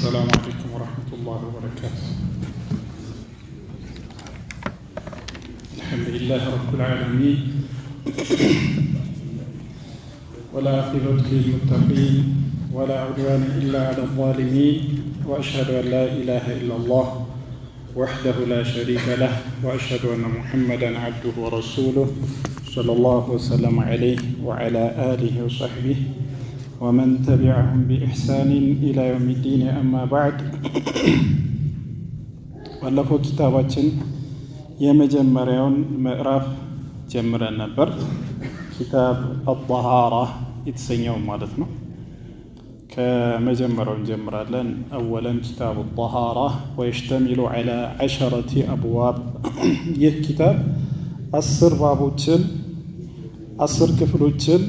السلام عليكم ورحمة الله وبركاته. الحمد لله رب العالمين ولا عاقبة للمتقين ولا عدوان إلا على الظالمين وأشهد أن لا إله إلا الله وحده لا شريك له وأشهد أن محمدا عبده ورسوله صلى الله وسلم عليه وعلى آله وصحبه ومن تبعهم بإحسان إلى يوم الدين أما بعد. ባለፈው ኪታባችን የመጀመሪያውን ምዕራፍ ጀምረን ነበር። ኪታብ አጣሃራ የተሰኘው ማለት ነው። ከመጀመሪያው እንጀምራለን። أولا كتاب الطهارة ويشتمل على 10 أبواب. ይህ ኪታብ 10 ባቦችን 10 ክፍሎችን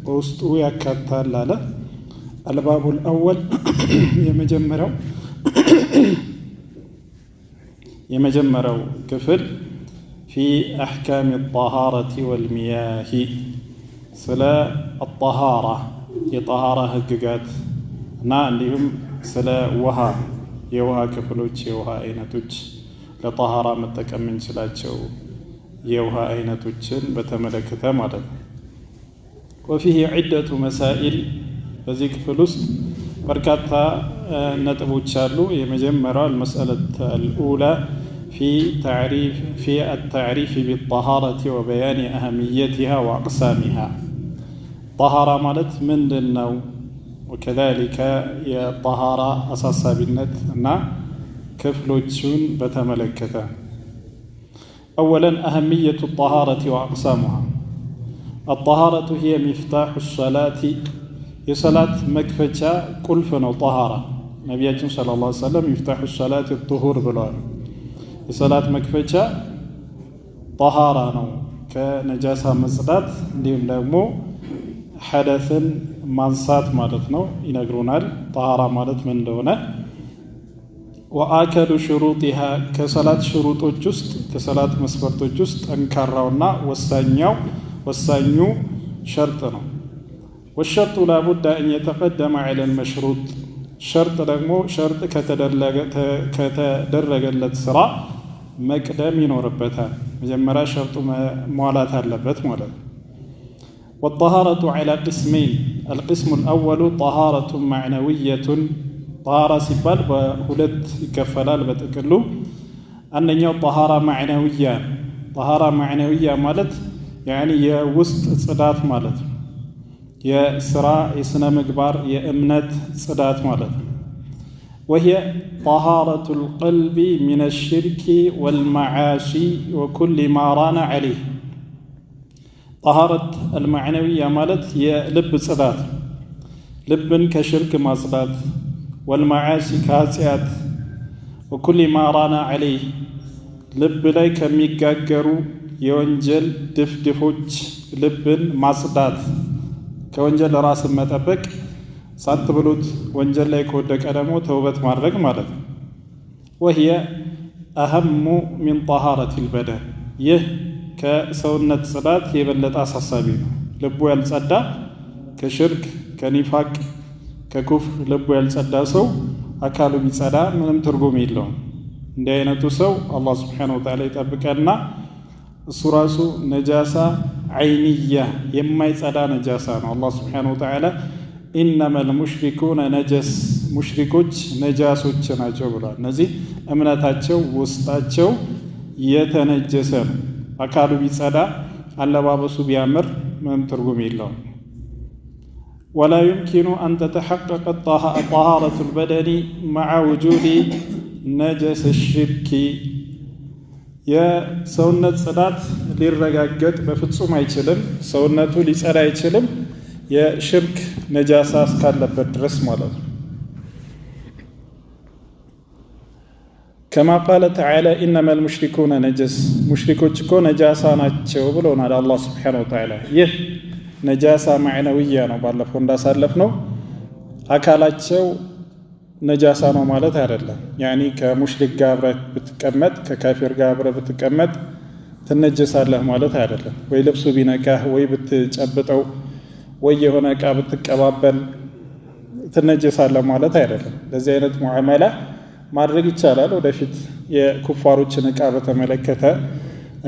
በውስጡ ያካትታል አለ። الباب الأول የመጀመሪያው ክፍል في أحكام الطهارة والمياه ስለ الطهارة የطهارة ህግጋት እና እንዲሁም ስለ ውሃ የውሃ ክፍሎች የውሃ አይነቶች ለطهارة መጠቀም እንችላቸው የውሃ አይነቶችን በተመለከተ ማለት ነው። وفيه عدة مسائل በዚህ ክፍል ውስጥ በርካታ ነጥቦች አሉ። የመጀመሪያው المسألة الأولى في التعريف بالطهارة وبيان أهميتها وأقسامها. طهارة ማለት ምንድነው? وكذلك የطهارة አሳሳቢነት እና ክፍሎቹን በተመለከተ أولا أهمية الطهارة وأقسامها. الطهارة هي مفتاح الصلاة የሰላት መክፈቻ ቁልፍ ነው طهارة። ነብያችን ሰለላሁ ዐለይሂ ወሰለም مفتاح الصلاة الطهور ብለዋል። የሰላት መክፈቻ طهارة ነው፣ ከነጃሳ መጽዳት እንዲሁም ደግሞ ሐደስን ማንሳት ማለት ነው ይነግሩናል። طهارة ማለት ምን እንደሆነ وآكد شروطها ከሰላት ሽሩጦች ውስጥ ከሰላት መስፈርቶች ውስጥ ጠንካራውና ወሳኙ ሸርጥ ነው። والشرط لا بد أن يتقدم على المشروط. شرط ደግሞ ሸርጥ ከተደረገለት ስራ መቅደም ይኖርበታል። መጀመሪያ ሸርጡ መሟላት አለበት ማለት ነው። والطهارة على قسمين. القسم الأول طهارة معنوية. طهارة ሲባል በሁለት ይከፈላል በጥቅሉ። አንደኛው طهارة معنوية. طهارة معنوية ማለት يعني የውስጥ ጽዳት ማለት ነው። የስራ የስነ ምግባር የእምነት ጽዳት ማለት ነው። وهي طهارة القلب من الشرك والمعاصي وكل ما ران عليه. طهارة المعنوية ማለት የልብ ጽዳት ልብን ከሽርክ ማጽዳት والمعاصي ከኃጢአት وكل ما ران عليه ልብ ላይ ከሚጋገሩ የወንጀል ድፍድፎች ልብን ማጽዳት ከወንጀል ራስን መጠበቅ ሳትብሉት ወንጀል ላይ ከወደቀ ደግሞ ተውበት ማድረግ ማለት ነው። وهي أهم من طهارة البدن. ይህ ከሰውነት ጽዳት የበለጠ አሳሳቢ ነው። ልቡ ያልጸዳ ከሽርክ ከኒፋቅ ከኩፍር ልቡ ያልጸዳ ሰው አካሉ ቢጸዳ ምንም ትርጉም የለውም። እንዲህ አይነቱ ሰው አላህ Subhanahu Wa Ta'ala ይጠብቀና እሱ ራሱ ነጃሳ አይንያ የማይጸዳ ነጃሳ ነው። አላህ Subhanahu Wa Ta'ala إنما المشركون نجس ሙሽሪኮች ነጃሶች ናቸው ብሏል። እነዚህ እምነታቸው ውስጣቸው የተነጀሰ ነው። አካሉ ቢጸዳ አለባበሱ ቢያምር ምንም ትርጉም የለውም። ولا يمكن أن تتحقق طهارة البدن مع وجود نجس الشرك. የሰውነት ጽዳት ሊረጋገጥ በፍጹም አይችልም። ሰውነቱ ሊጸዳ አይችልም የሽርክ ነጃሳ እስካለበት ድረስ ማለት ነው። كما قال تعالى إنما المشركون نجس. ሙሽሪኮች እኮ ነጃሳ ናቸው ብሎናል አላህ Subhanahu Wa Ta'ala። ይህ ነጃሳ ማዕነውያ ነው። ባለፈው እንዳሳለፍነው አካላቸው ነጃሳ ነው ማለት አይደለም። ያኒ ከሙሽሪክ ጋር አብረህ ብትቀመጥ ከካፊር ጋር አብረህ ብትቀመጥ ትነጀሳለህ ማለት አይደለም። ወይ ልብሱ ቢነካህ ወይ ብትጨብጠው ወይ የሆነ ዕቃ ብትቀባበል ትነጀሳለህ ማለት አይደለም። ለዚህ አይነት ሙዓመላ ማድረግ ይቻላል። ወደፊት የኩፋሮችን ዕቃ በተመለከተ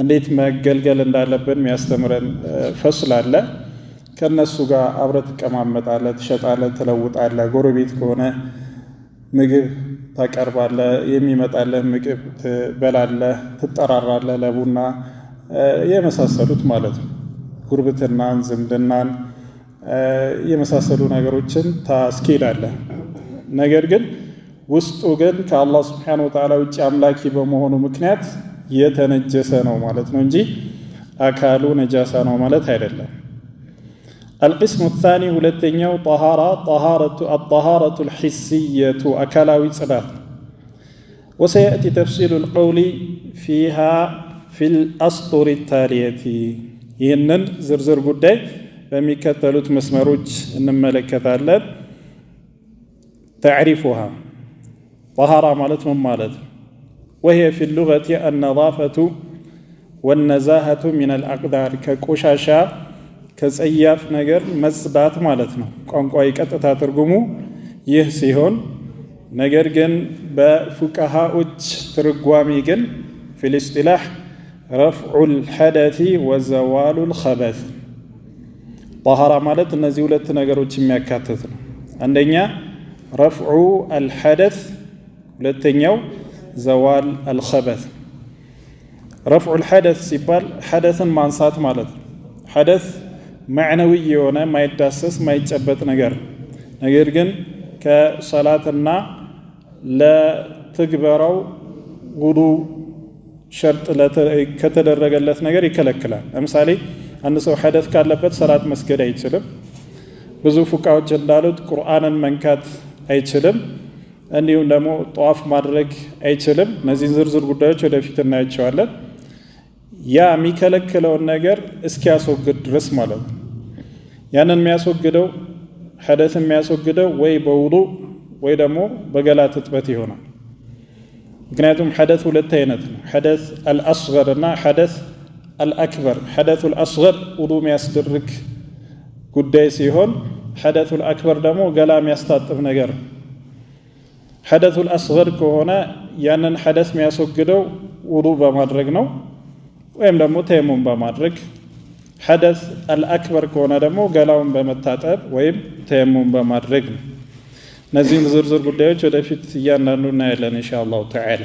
እንዴት መገልገል እንዳለብን የሚያስተምረን ፈስል አለ። ከነሱ ጋር አብረህ ትቀማመጣለህ፣ ትሸጣለህ፣ ትለውጣለህ። ጎረቤት ከሆነ ምግብ ታቀርባለህ፣ የሚመጣለህ ምግብ ትበላለህ፣ ትጠራራለህ ለቡና የመሳሰሉት ማለት ነው። ጉርብትናን፣ ዝምድናን የመሳሰሉ ነገሮችን ታስኬዳለህ። ነገር ግን ውስጡ ግን ከአላህ Subhanahu Wa Ta'ala ውጭ አምላኪ በመሆኑ ምክንያት የተነጀሰ ነው ማለት ነው እንጂ አካሉ ነጃሳ ነው ማለት አይደለም። القسم الثاني ሁለተኛው الطهارة الحسية አካላዊ ጽዳት وسيأتي تفصيل القول فيها في الأسطر التالية ይህንን ዝርዝር ጉዳይ በሚከተሉት መስመሮች እንመለከታለን። تعريفها طهارة ማለት ምን ማለት ነው? وهي في اللغة النظافة والنزاهة من الأقدار ከቆሻሻ ከጸያፍ ነገር መጽዳት ማለት ነው። ቋንቋዊ ቀጥታ ትርጉሙ ይህ ሲሆን ነገር ግን በፉቃሃዎች ትርጓሜ ግን في الاصطلاح رفع الحدث وزوال الخبث طهارة ማለት እነዚህ ሁለት ነገሮች የሚያካትት ነው። አንደኛ رفع الحدث ሁለተኛው زوال الخبث رفع الحدث ሲባል ሐደስን ማንሳት ማለት ነው። ሐደስ ማዕነዊ የሆነ ማይዳሰስ ማይጨበጥ ነገር ግን ከሰላትና ለትግበራው ውዱ ሸርጥ ከተደረገለት ነገር ይከለክላል። ለምሳሌ አንድ ሰው ሐደስ ካለበት ሰላት መስገድ አይችልም። ብዙ ፉቃዎች እንዳሉት ቁርአንን መንካት አይችልም። እንዲሁም ደግሞ ጧፍ ማድረግ አይችልም። እነዚህ ዝርዝር ጉዳዮች ወደፊት እናያቸዋለን። ያ የሚከለክለውን ነገር እስኪያስወግድ ድረስ ማለት ነው። ያንን የሚያስወግደው ሐደስ የሚያስወግደው ወይ በውዱእ ወይ ደግሞ በገላ ትጥበት ይሆናል። ምክንያቱም ሐደስ ሁለት አይነት ነው። ሐደስ አልአስገር እና ሐደስ አልአክበር። ሐደሱል አስገር ውዱእ የሚያስደርግ ጉዳይ ሲሆን ሐደሱል አክበር ደግሞ ገላ የሚያስታጥብ ነገር። ሐደሱል አስገር ከሆነ ያንን ሐደስ የሚያስወግደው ውዱእ በማድረግ ነው ወይም ደግሞ ተየሙም በማድረግ። ሐደስ አልአክበር ከሆነ ደግሞ ገላውን በመታጠብ ወይም ተየሙም በማድረግ ነው። እነዚህን ዝርዝር ጉዳዮች ወደፊት እያንዳንዱ እናያለን ኢንሻአላሁ ተዓላ።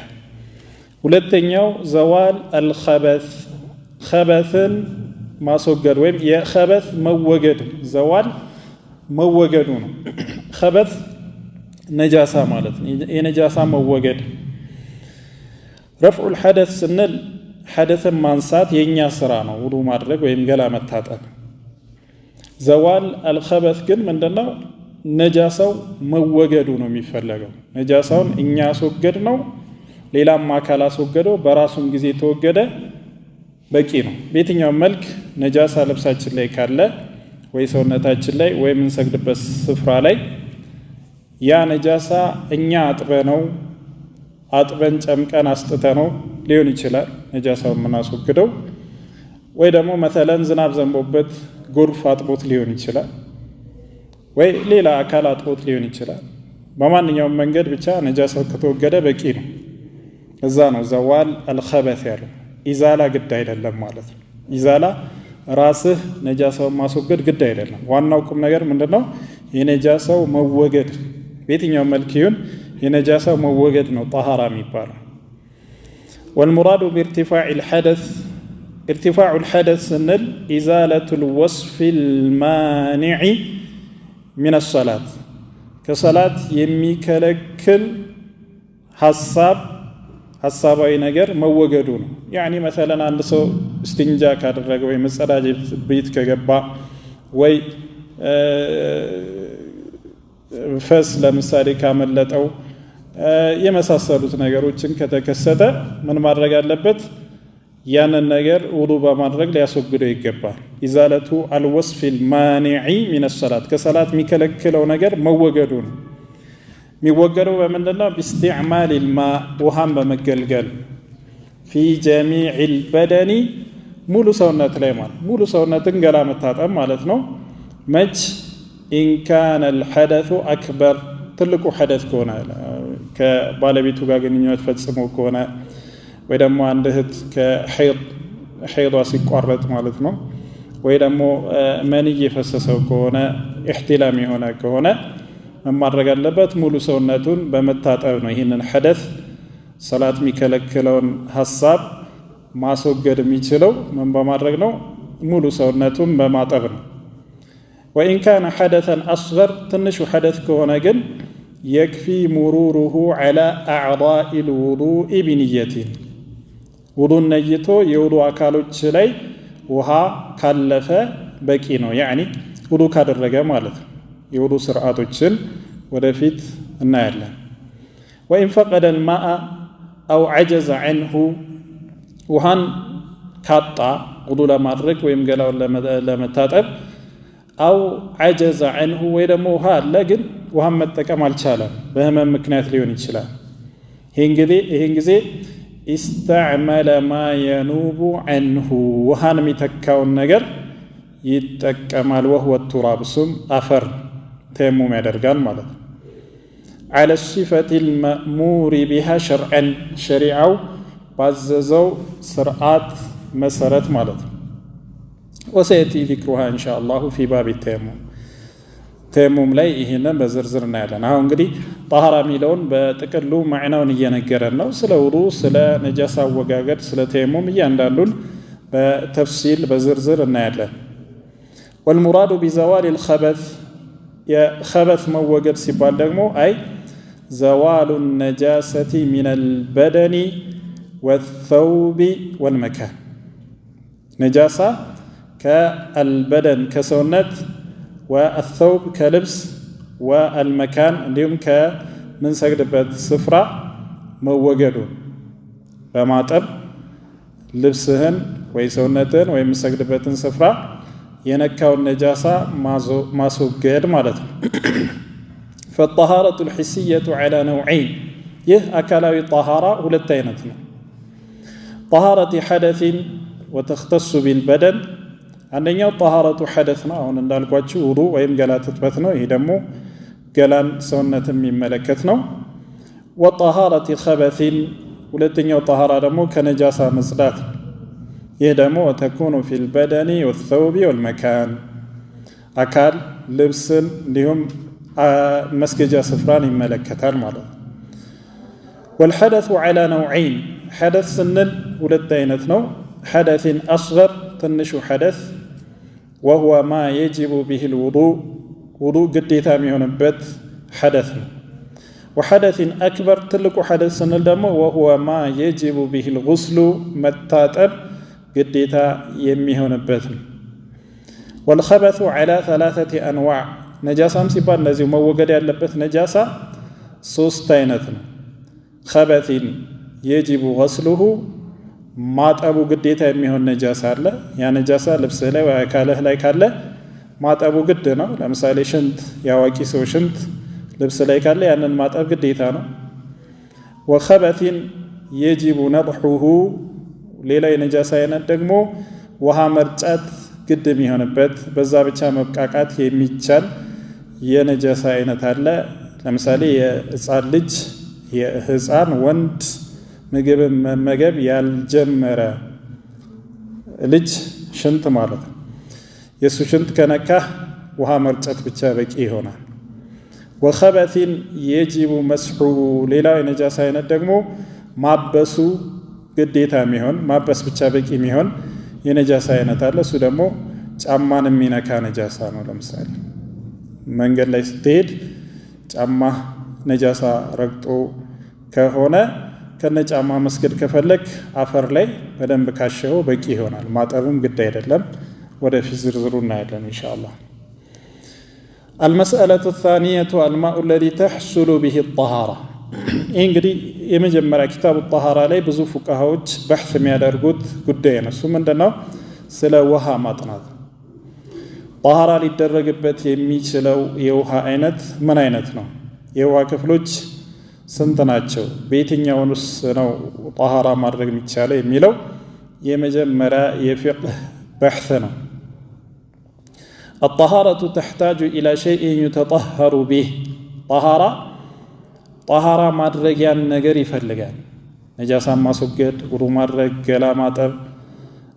ሁለተኛው ዘዋል አልኸበስ ኸበስን ማስወገድ ወይም የኸበስ መወገድ። ዘዋል መወገዱ ነው። ኸበስ ነጃሳ ማለት ነው። የነጃሳ መወገድ። ረፍዑል ሐደስ ስንል ሐደስን ማንሳት የኛ ስራ ነው፣ ውዱእ ማድረግ ወይም ገላ መታጠብ። ዘዋል አልኸበስ ግን ምንድነው? ነጃሳው መወገዱ ነው የሚፈለገው። ነጃሳውን እኛ አስወገድ ነው፣ ሌላም አካል አስወገደው፣ በራሱም ጊዜ ተወገደ በቂ ነው። በየትኛውም መልክ ነጃሳ ልብሳችን ላይ ካለ ወይ ሰውነታችን ላይ ወይ የምንሰግድበት ስፍራ ላይ ያ ነጃሳ እኛ አጥበን ጨምቀን አስጥተነው ሊሆን ይችላል ነጃሳውን የምናስወግደው። ወይ ደግሞ መተለን ዝናብ ዘንቦበት ጎርፍ አጥቦት ሊሆን ይችላል፣ ወይ ሌላ አካል አጥቦት ሊሆን ይችላል። በማንኛውም መንገድ ብቻ ነጃሳው ከተወገደ በቂ ነው። እዛ ነው ዘዋል አልኸበስ ያለው። ኢዛላ ግድ አይደለም ማለት ነው። ኢዛላ ራስህ ነጃሳውን ማስወገድ ግድ አይደለም። ዋናው ቁም ነገር ምንድነው? የነጃሳው መወገድ በየትኛው መልክ ይሁን የነጃሳው መወገድ ነው ጣሃራ የሚባለው። والمراد بارتفاع الحدث ارتفاع الحدث سنل إزالة الوصف المانع من الصلاة كصلاة يميكلكل ሐሳባዊ ነገር መወገዱ ነው። ያኒ مثلا አንድ ሰው እስቲንጃ ካደረገ ወይ መጸዳጅ ቤት ከገባ ወይ ፈስ ለምሳሌ ካመለጠው የመሳሰሉት ነገሮችን ከተከሰተ ምን ማድረግ አለበት? ያንን ነገር ውዱእ በማድረግ ሊያስወግደው ይገባል። ኢዛለቱ አልወስፍ المانع من الصلاة ከሰላት የሚከለክለው ነገር መወገዱ ነው። የሚወገደው በምንድነው? باستعمال الماء ውሃን በመገልገል في جميع البدن ሙሉ ሰውነት ላይ ማለት ሙሉ ሰውነትን ገላ መታጠብ ማለት ነው። መች إن كان الحدث أكبر ትልቁ ሐደስ ከሆነ ከባለቤቱ ጋር ግንኙነት ፈጽሞ ከሆነ ወይ ደግሞ አንድ እህት ከሐይዷ ሲቋረጥ ማለት ነው ወይ ደግሞ መንይ የፈሰሰው ከሆነ ኢህቲላም የሆነ ከሆነ ማድረግ አለበት ሙሉ ሰውነቱን በመታጠብ ነው ይሄንን ሐደስ ሰላት የሚከለክለውን ሐሳብ ማስወገድ የሚችለው ምን በማድረግ ነው ሙሉ ሰውነቱን በማጠብ ነው وإن كان حدثا أصغر تنش حدث كونه جن يكفي مروره على أعضاء الوضوء بنية وضوء نيته يوضوء أكالو تشلي وها كلفة بكينو يعني وضوء كادر رجع مالت يوضوء سرعته تشل ودفيت النار وإن فقد الماء أو عجز عنه وهن كاتا وضوء لمرك ويمجلو لمتاتب أو عجز عنه ويدموها لكن وهم متكم على الشالة بهم مكنات ليون الشالة هنجزي استعمل ما ينوب عنه وهان متكون نجر يتكمل وهو التراب سم أفر تيمو مدرجان مالت على الصفة المأمور بها شرعا شريعة بعززو سرعات مسارات مالت وسيأتي ذكرها إن شاء الله في باب التيمم تيمم لا هنا بزرزرنا لنا هون قدي طهارة ميلون بتكلو معنا ونيجنجرنا سلا وضوء سلا نجاسة وجاجر سلا تيمم يندلون بتفصيل بزرزرنا لنا والمراد بزوال الخبث يا خبث موجد سبال دمو أي زوال النجاسة من البدن والثوب والمكان نجاسة كالبدن كسونت والثوب كلبس والمكان اليوم كمن سجدبت سفرة موجدون بمعتب لبسهن ويسونتن ويمسجدبت سفرة ينكاو النجاسة ما سوجد مالته فالطهارة الحسية على نوعين أكلاوي طهارة ولتينتنا طهارة حدث وتختص بالبدن عندنا طهارة حدثنا هون እንዳልኳችሁ ውዱእ ወይም ገላ ትጥበት ነው ይሄ ደግሞ ገላን ሰውነትን የሚመለከት ነው وطهارة خبث ሁለተኛው طهارة ደግሞ ከነጃሳ መጽዳት ይሄ ደግሞ تكون في البدن والثوب والمكان አካል ልብስን እንዲሁም መስገጃ ስፍራን ይመለከታል ማለት ነው والحدث على نوعين حدث سنن ሁለት አይነት ነው حدث أصغر تنشو حدث وهو ما يجب به الوضوء وضوء قديتا ميهونبت حدث وحدث أكبر تلك حدث سنلدم وهو ما يجب به الغسل متاتب قديتا يميهونبت والخبث على ثلاثة أنواع نجاسة سيبان نزيو موجد يلبت نجاسة سوستينتنا خبث يجب غسله ማጠቡ ግዴታ የሚሆን ነጃሳ አለ ያ ነጃሳ ልብስህ ላይ ወይ አካልህ ላይ ካለ ማጠቡ ግድ ነው ለምሳሌ ሽንት ያዋቂ ሰው ሽንት ልብስ ላይ ካለ ያንን ማጠብ ግዴታ ነው وخبث يجب نضحه ሌላ የነጃሳ አይነት ደግሞ ውሃ መርጨት ግድ የሚሆንበት በዛ ብቻ መብቃቃት የሚቻል የነጃሳ አይነት አለ ለምሳሌ የህፃን ልጅ የህፃን ወንድ ምግብ መመገብ ያልጀመረ ልጅ ሽንት ማለት ነው የሱ ሽንት ከነካ ውሃ መርጨት ብቻ በቂ ይሆናል وخبث يجب مسحه ሌላ የነጃሳ አይነት ደግሞ ማበሱ ግዴታ የሚሆን ማበስ ብቻ በቂ የሚሆን የነጃሳ አይነት አለ እሱ ደግሞ ጫማን የሚነካ ነጃሳ ነው ለምሳሌ መንገድ ላይ ስትሄድ ጫማ ነጃሳ ረግጦ ከሆነ ከነጫማ መስገድ ከፈለክ አፈር ላይ በደንብ ካሸው በቂ ይሆናል ማጠብም ግድ አይደለም ወደ ፍዝርዝሩ እናያለን ኢንሻአላህ المسألة الثانية الماء الذي تحصل به الطهارة እንግዲህ የመጀመሪያ ኪታብ الطهارة ላይ ብዙ ፉቃሃዎች በህስ የሚያደርጉት ጉዳይ ነው እሱ ምንድነው ስለ ውሃ ማጥናት طهارة ሊደረግበት የሚችለው የውሃ አይነት ምን አይነት ነው የውሃ ክፍሎች ስንት ናቸው በየትኛውስ ነው طهارة ማድረግ የሚቻለው የሚለው የመጀመሪያ የፊቅህ በህስ ነው الطهارة تحتاج إلى شيء يتطهر به طهارة ማድረጊያን ነገር ይፈልጋል ነጃሳን ማስወገድ ውዱ ማድረግ ገላ ማጠብ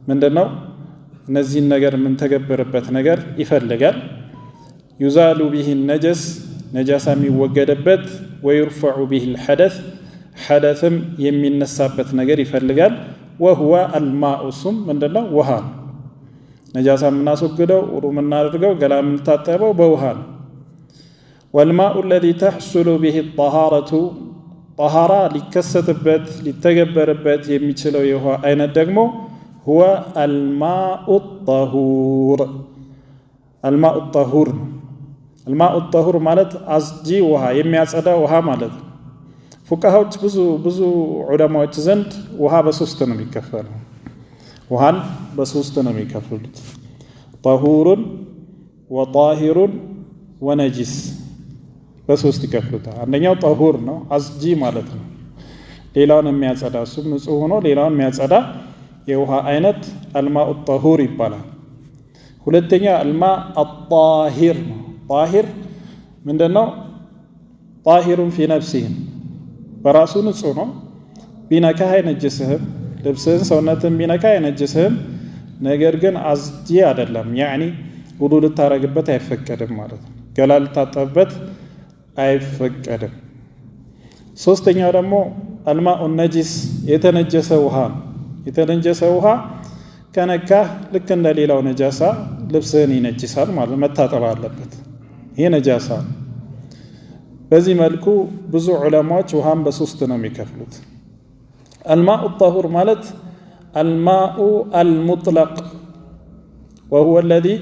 ምንድነው እነዚህን ነገር ምን ተገበረበት ነገር ይፈልጋል يزال به النجس نجاسة የሚወገድበት ويرفع به الحدث حدثም የሚነሳበት ነገር ይፈልጋል وهو الماء ثم ምንድነው ውሃ ነጃሳ ምናስወግደው ውዱ ምናደርገው ገላ ምንታጠበው በውሃ والماء الذي تحصل به الطهارة طهارة ሊከሰትበት ሊተገበረበት የሚችለው የውሃ አይነት ደግሞ هو الماء الطهور الماء الطهور الماء الطهور ማለት አስጂ ውሃ የሚያጸዳ ውሃ ማለት ፉቃሃዎች ብዙ ዑለማዎች ዘንድ ውሃ በሶስት ነው የሚከፈለው ውሃን በሶስት ነው የሚከፈሉት طهور وطاهر ونجس በሶስት ይከፈሉታል አንደኛው طهور ነው አስጂ ማለት ነው ሌላውን የሚያጸዳ እሱ ንጹህ ሆኖ ሌላውን የሚያጸዳ የውሃ አይነት الماء الطهور ይባላል ሁለተኛ الماء الطاهر طاهر ምንድነው طاهر في نفسه በራሱ ንጹህ ነው ቢነካ አይነጅስህም ልብስህን ሰውነትን ቢነካ አይነጅስህም ነገር ግን አስጂ አይደለም يعني ውዱ ልታረግበት አይፈቀድም ማለት ነው ገላ ልታጠብበት አይፈቀድም ሶስተኛው ደግሞ الماء النجس የተነጀሰ ውሃ ከነካ ልክ እንደ ሌላው ነጃሳ ልብስህን ይነጅሳል ማለት መታጠብ አለበት ይሄ ነጃሳ በዚህ መልኩ ብዙ ዑለማዎች ውሃን በሶስት ነው የሚከፍሉት الماء الطهور ማለት الماء المطلق وهو الذي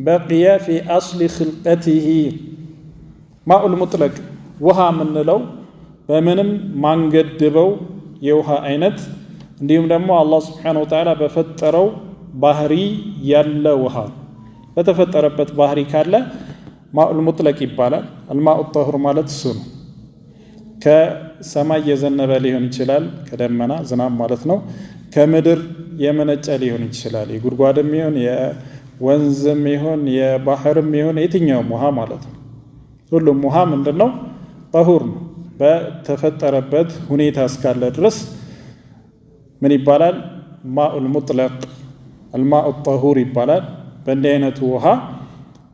بقي في أصل خلقته ماء المطلق ውሃ ምንለው በምንም ማንገድበው የውሃ አይነት እንዲሁም ደግሞ አላህ Subhanahu Wa Ta'ala በፈጠረው ባህሪ ያለ ውሃ በተፈጠረበት ባህሪ ካለ ማኡ المطلق ይባላል الماء الطهور ማለት እሱ ነው ከሰማይ የዘነበ ሊሆን ይችላል ከደመና ዝናብ ማለት ነው ከምድር የመነጨ ሊሆን ይችላል የጉድጓድም ይሁን የወንዝም ይሁን የባህርም ይሁን የትኛውም ውሃ ማለት ነው ሁሉም ውሃ ምንድነው طهور ነው በተፈጠረበት ሁኔታ እስካለ ድረስ ምን ይባላል ማኡ المطلق الماء الطهور ይባላል በእንዲህ አይነቱ ውሃ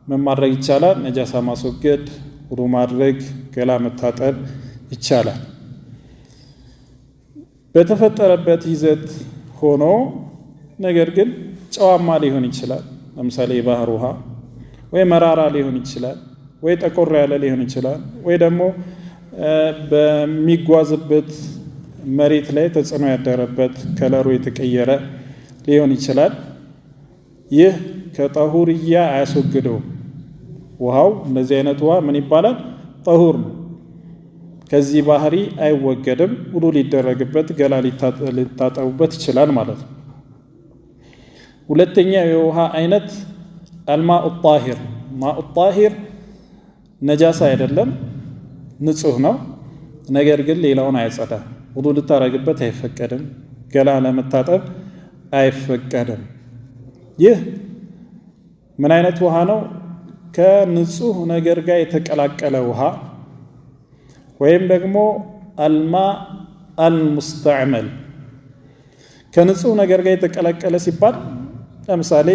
ምን ማድረግ ይቻላል ነጃሳ ማስወገድ ውዱ ማድረግ ገላ መታጠብ ይቻላል በተፈጠረበት ይዘት ሆኖ ነገር ግን ጨዋማ ሊሆን ይችላል ለምሳሌ የባህር ውሃ ወይ መራራ ሊሆን ይችላል ወይ ጠቆር ያለ ሊሆን ይችላል ወይ ደግሞ በሚጓዝበት መሬት ላይ ተጽዕኖ ያደረበት ከለሩ የተቀየረ ሊሆን ይችላል ይህ ከጠሁርያ አያስወግደው ውሃው እንደዚህ አይነት ውሃ ምን ይባላል ጠሁር ነው ከዚህ ባህሪ አይወገድም ውዱ ሊደረግበት ገላ ሊታጠቡበት ይችላል ማለት ነው ሁለተኛ የውሃ አይነት الماء الطاهر ማኡ الطاهر ነጃሳ አይደለም ንጹህ ነው ነገር ግን ሌላውን አይጸዳ ውዱ ልታረግበት አይፈቀድም ገላ ለመታጠብ አይፈቀድም ይህ ምን አይነት ውሃ ነው ከንጹህ ነገር ጋር የተቀላቀለ ውሃ ወይም ደግሞ الماء المستعمل ከንጹህ ነገር ጋር የተቀላቀለ ሲባል ለምሳሌ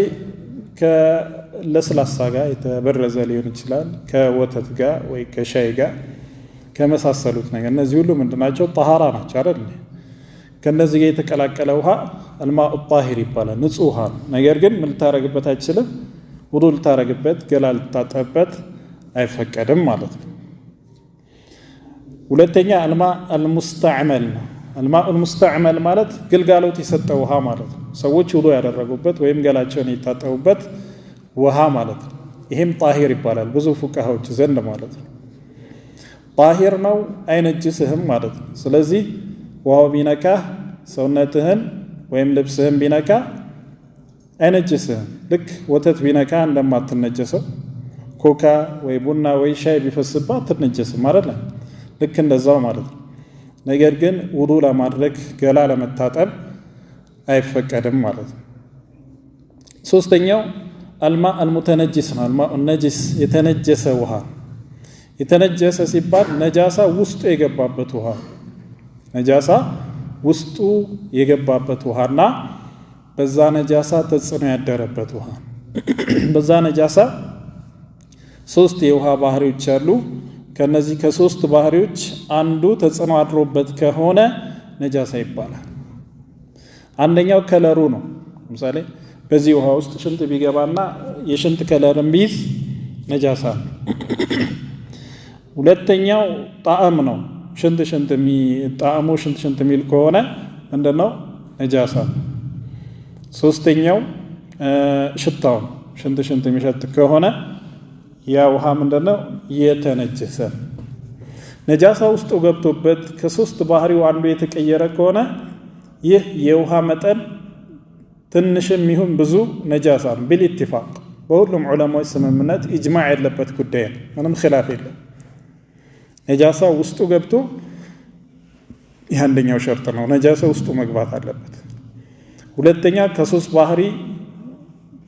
ከለስላሳ ጋር የተበረዘ ሊሆን ይችላል ከወተት ጋር ወይ ከሻይ ጋር ከመሳሰሉት ነገር እነዚህ ሁሉ ምንድናቸው طهارة ናቸው አይደል ከነዚህ ጋር የተቀላቀለ ውሃ الماء الطاهر ይባላል ንጹህ ውሃ ነገር ግን ምን ልታረግበት አይችልም ውዱ ልታረግበት ገላ ልታጠብበት አይፈቀድም ማለት ነው ሁለተኛ الماء المستعمل الماء المستعمل ማለት ግልጋሎት የሰጠው ውሃ ማለት ነው ሰዎች ውዱ ያደረጉበት ወይም ገላቸውን የታጠቡበት ውሃ ማለት ነው ይሄም طاهر ይባላል ብዙ ፉቃሃዎች ዘንድ ማለት ነው طاهر ነው አይነጅስህም ማለት ነው ስለዚህ ውሃው ቢነካ ሰውነትህን ወይም ልብስህን ቢነካ አይነጅስህም ልክ ወተት ቢነካ እንደማትነጀሰው ኮካ ወይ ቡና ወይ ሻይ ቢፈስባት ትነጀስም ማለት ነው ልክ እንደዛው ማለት ነው ነገር ግን ውዱ ለማድረግ ገላ ለመታጠብ አይፈቀድም ማለት ነው ሶስተኛው الماء المتنجس ነው الماء النجس የተነጀሰ ውሃ የተነጀሰ ሲባል ነጃሳ ውስጡ የገባበት ውሃ ነጃሳ ውስጡ የገባበት ውሃና በዛ ነጃሳ ተጽዕኖ ያደረበት ውሃ በዛ ነጃሳ ሶስት የውሃ ባህሪዎች አሉ ከነዚህ ከሶስት ባህሪዎች አንዱ ተጽዕኖ አድሮበት ከሆነ ነጃሳ ይባላል አንደኛው ከለሩ ነው ለምሳሌ በዚህ ውሃ ውስጥ ሽንት ቢገባና የሽንት ከለርን ቢይዝ ነጃሳ ሁለተኛው ጣዕም ነው ሽንት ጣዕሙ ሽንት ሚል ከሆነ እንደነው ነጃሳ ሶስተኛው ሽታው ሽንት የሚሸት ከሆነ ያ ውሃ ምንድነው የተነጀሰ ነጃሳ ውስጥ ገብቶበት ከሶስት ባህሪው አንዱ የተቀየረ ከሆነ ይህ የውሃ መጠን ትንሽም ይሁን ብዙ ነጃሳ ነው بالاتفاق በሁሉም ዑለማዎች ስምምነት ኢጅማዕ ያለበት ጉዳይ ነው ምንም ኺላፍ የለም ነጃሳ ውስጡ ገብቶ ያንደኛው ሸርጥ ነው ነጃሳ ውስጡ መግባት አለበት ሁለተኛ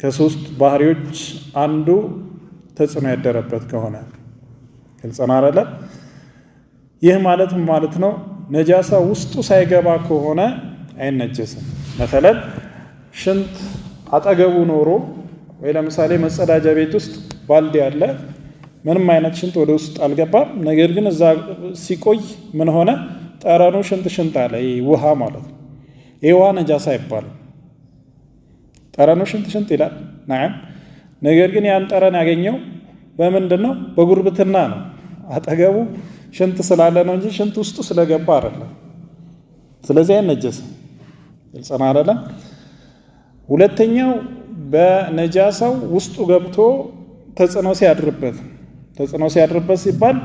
ከሶስት ባህሪዎች አንዱ ተጽዕኖ ያደረበት ከሆነ ግልጽና አይደለ ይህ ማለት ነው ነጃሳ ውስጡ ሳይገባ ከሆነ አይነጀስም مثلا ሽንት አጠገቡ ኖሮ ወይ ለምሳሌ መጸዳጃ ቤት ውስጥ ባልዲ አለ ምንም አይነት ሽንት ወደ ውስጥ አልገባም ነገር ግን እዛ ሲቆይ ምን ሆነ ጠረኑ ሽንት አለ ውሃ ማለት ነው ይሄ ውሃ ነጃሳ ይባላል ጠረኑ ሽንት ይላል نعم ነገር ግን ያን ጠረን ያገኘው በምንድነው በጉርብትና ነው አጠገቡ ሽንት ስላለ ነው እንጂ ሽንት ውስጡ ስለገባ አይደለም ስለዚህ አይነጀስም ግልጽና አይደለ ሁለተኛው በነጃሳው ውስጡ ገብቶ ተጽዕኖ ሲያድርበት ሲባል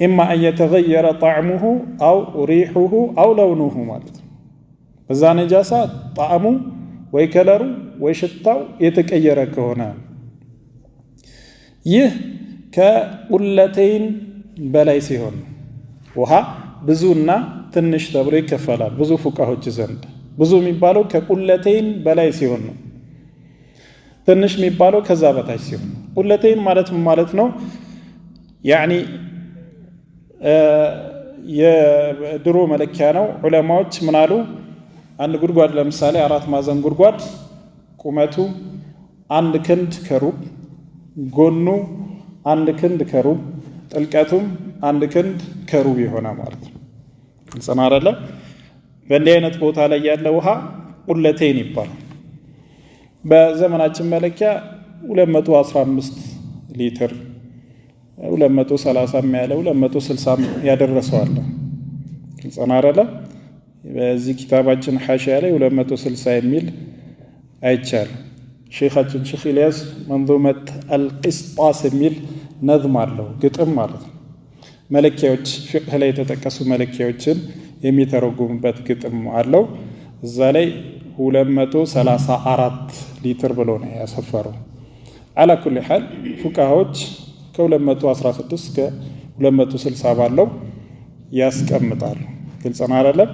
إما أن يتغير طعمه أو ريحه أو لونه ማለት በዛ ነጃሳ ጣዕሙ ወይ ከለሩ ወይ ሽታው የተቀየረ ከሆነ ይህ ከቁለተይን በላይ ሲሆን ውሃ ብዙና ትንሽ ተብሎ ይከፈላል ብዙ ፉቃዎች ዘንድ ብዙ የሚባለው ከቁለተይን በላይ ሲሆን ነው ትንሽ የሚባለው ከዛ በታች ሲሆን ቁለተይን ማለት ነው يعني የድሮ መለኪያ ነው ዑለማዎች ምን አሉ አንድ ጉድጓድ ለምሳሌ 4 ማዕዘን ጉድጓድ ቁመቱ 1 ክንድ ከሩብ ጎኑ 1 ክንድ ከሩብ ጥልቀቱም 1 ክንድ ከሩብ የሆነ ማለት ነው ግልጽና አይደለ በእንዲህ አይነት ቦታ ላይ ያለ ውሃ ቁለተይን ይባላል በዘመናችን መለኪያ 215 ሊትር 230 ያለው 260 ያደረሰው አለ ግልጽና አይደለ በዚህ ኪታባችን ሐሺያ ላይ 260 የሚል አይቻል ሼኻችን ሼኽ ኢልያስ መንዙመት አልቂስጣስ የሚል ነዝም አለው ግጥም ማለት ነው መለኪያዎች ፍቅህ ላይ የተጠቀሱ መለኪያዎችን የሚተረጉምበት ግጥም አለው እዛ ላይ 234 ሊትር ብሎ ነው ያሰፈረው على كل حال ፉቃዎች ከ216 እስከ 260 ባለው ያስቀምጣሉ ግልጽና አይደለም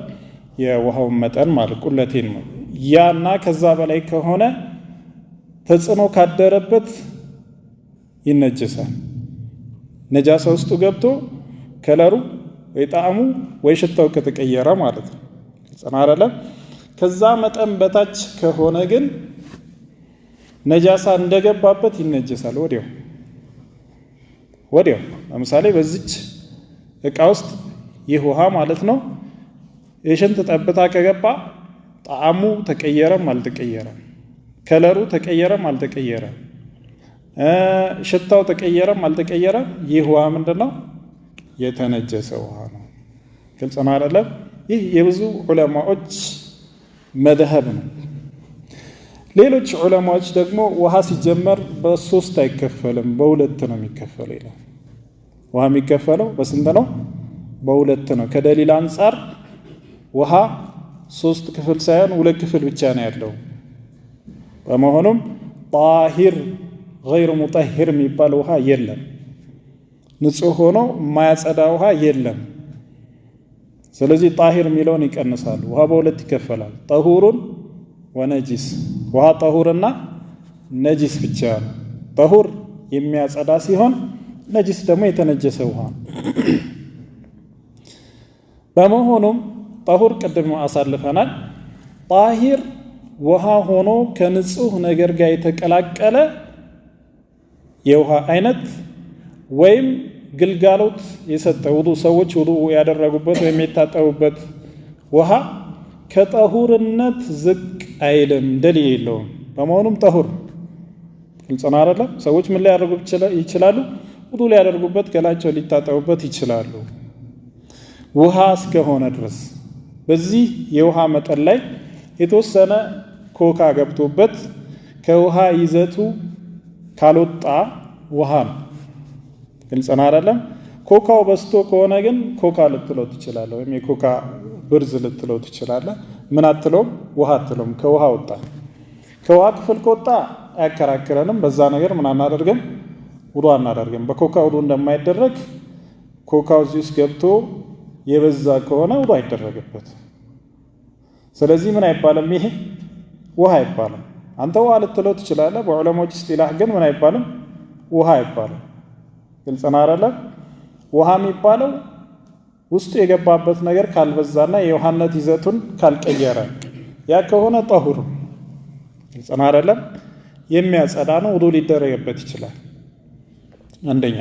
የውሃው መጠን ማለት ቁለቴን ነው ያና ከዛ በላይ ከሆነ ተጽዕኖ ካደረበት ይነጀሳል ነጃሳ ውስጡ ገብቶ ከለሩ ወይ ጣዕሙ ወይ ሽታው ከተቀየረ ማለት ነው ግልጽና አይደለም ከዛ መጠን በታች ከሆነ ግን ነጃሳ እንደገባበት ይነጀሳል ወዲያው ለምሳሌ በዚች እቃ ውስጥ ይህ ውሃ ማለት ነው የሽንት ጠብታ ከገባ ጣዕሙ ተቀየረም አልተቀየረም ከለሩ ተቀየረም አልተቀየረም ሽታው ተቀየረም አልተቀየረም ይህ ውሃ ምንድነው የተነጀሰ ውሃ ነው ግልጽና አይደለም ይህ የብዙ ዑለማዎች መذهب ነው ሌሎች ዑለማዎች ደግሞ ውሃ ሲጀመር በሶስት አይከፈልም በሁለት ነው የሚከፈለው ይላል ውሃ የሚከፈለው በስንት ነው በሁለት ነው ከደሊል አንፃር ውሃ 3 ክፍል ሳይሆን 2 ክፍል ብቻ ነው ያለው በመሆኑም ጣሂር غير مطهر የሚባል ውሃ የለም ንጹህ ሆኖ የማያጸዳ ውሃ የለም ስለዚህ ጣሂር የሚለውን ይቀንሳሉ ውሃ በሁለት ይከፈላል ጠሁሩን ወነጂስ ውሃ ጠሁርና ነጂስ ብቻ ነው። ጠሁር የሚያጸዳ ሲሆን ነጂስ ደግሞ የተነጀሰ ውሃ። በመሆኑም ጠሁር ቅድም አሳልፈናል። ጣሂር ውሃ ሆኖ ከንጹህ ነገር ጋር የተቀላቀለ የውሃ አይነት ወይም ግልጋሎት የሰጠ ሰዎች ውዱእ ያደረጉበት ወይም የታጠቡበት ውሃ ከጠሁርነት ዝቅ አይልም፣ ደሊል የለውም። በመሆኑም ጠሁር ግልጽ ነው አይደለም? ሰዎች ምን ሊያደርጉ ይችላሉ? ውዱእ ሊያደርጉበት፣ ገላቸው ሊታጠቡበት ይችላሉ፣ ውሃ እስከሆነ ድረስ። በዚህ የውሃ መጠን ላይ የተወሰነ ኮካ ገብቶበት ከውሃ ይዘቱ ካልወጣ ውሃ ነው። ግልጽ ነው አይደለም? ኮካው በስቶ ከሆነ ግን ኮካ ልትለው ትችላለህ፣ ወይም የኮካ ብርዝ ልትለው ትችላለህ። ምን አትለውም? ውሃ አትለውም። ከውሃ ወጣ። ከውሃ ክፍል ከወጣ አያከራክረንም። በዛ ነገር ምን አናደርግም? ውዱእ አናደርግም። በኮካ ውዱእ እንደማይደረግ ኮካው እዚህ ውስጥ ገብቶ የበዛ ከሆነ ውዱእ አይደረግበት። ስለዚህ ምን አይባልም? ይሄ ውሃ አይባልም። አንተ ውሃ ልትለው ትችላለህ። በዑለሞች እስጢላህ ግን ምን አይባልም? ውሃ አይባልም። ግልጽ ነው አይደለም? ውሃ የሚባለው ውስጡ የገባበት ነገር ካልበዛና የውሃነት ይዘቱን ካልቀየረ፣ ያ ከሆነ ጠሁር። ግልጽ ነው አይደለም? የሚያጸዳ ነው፣ ውዱእ ሊደረግበት ይችላል። አንደኛ።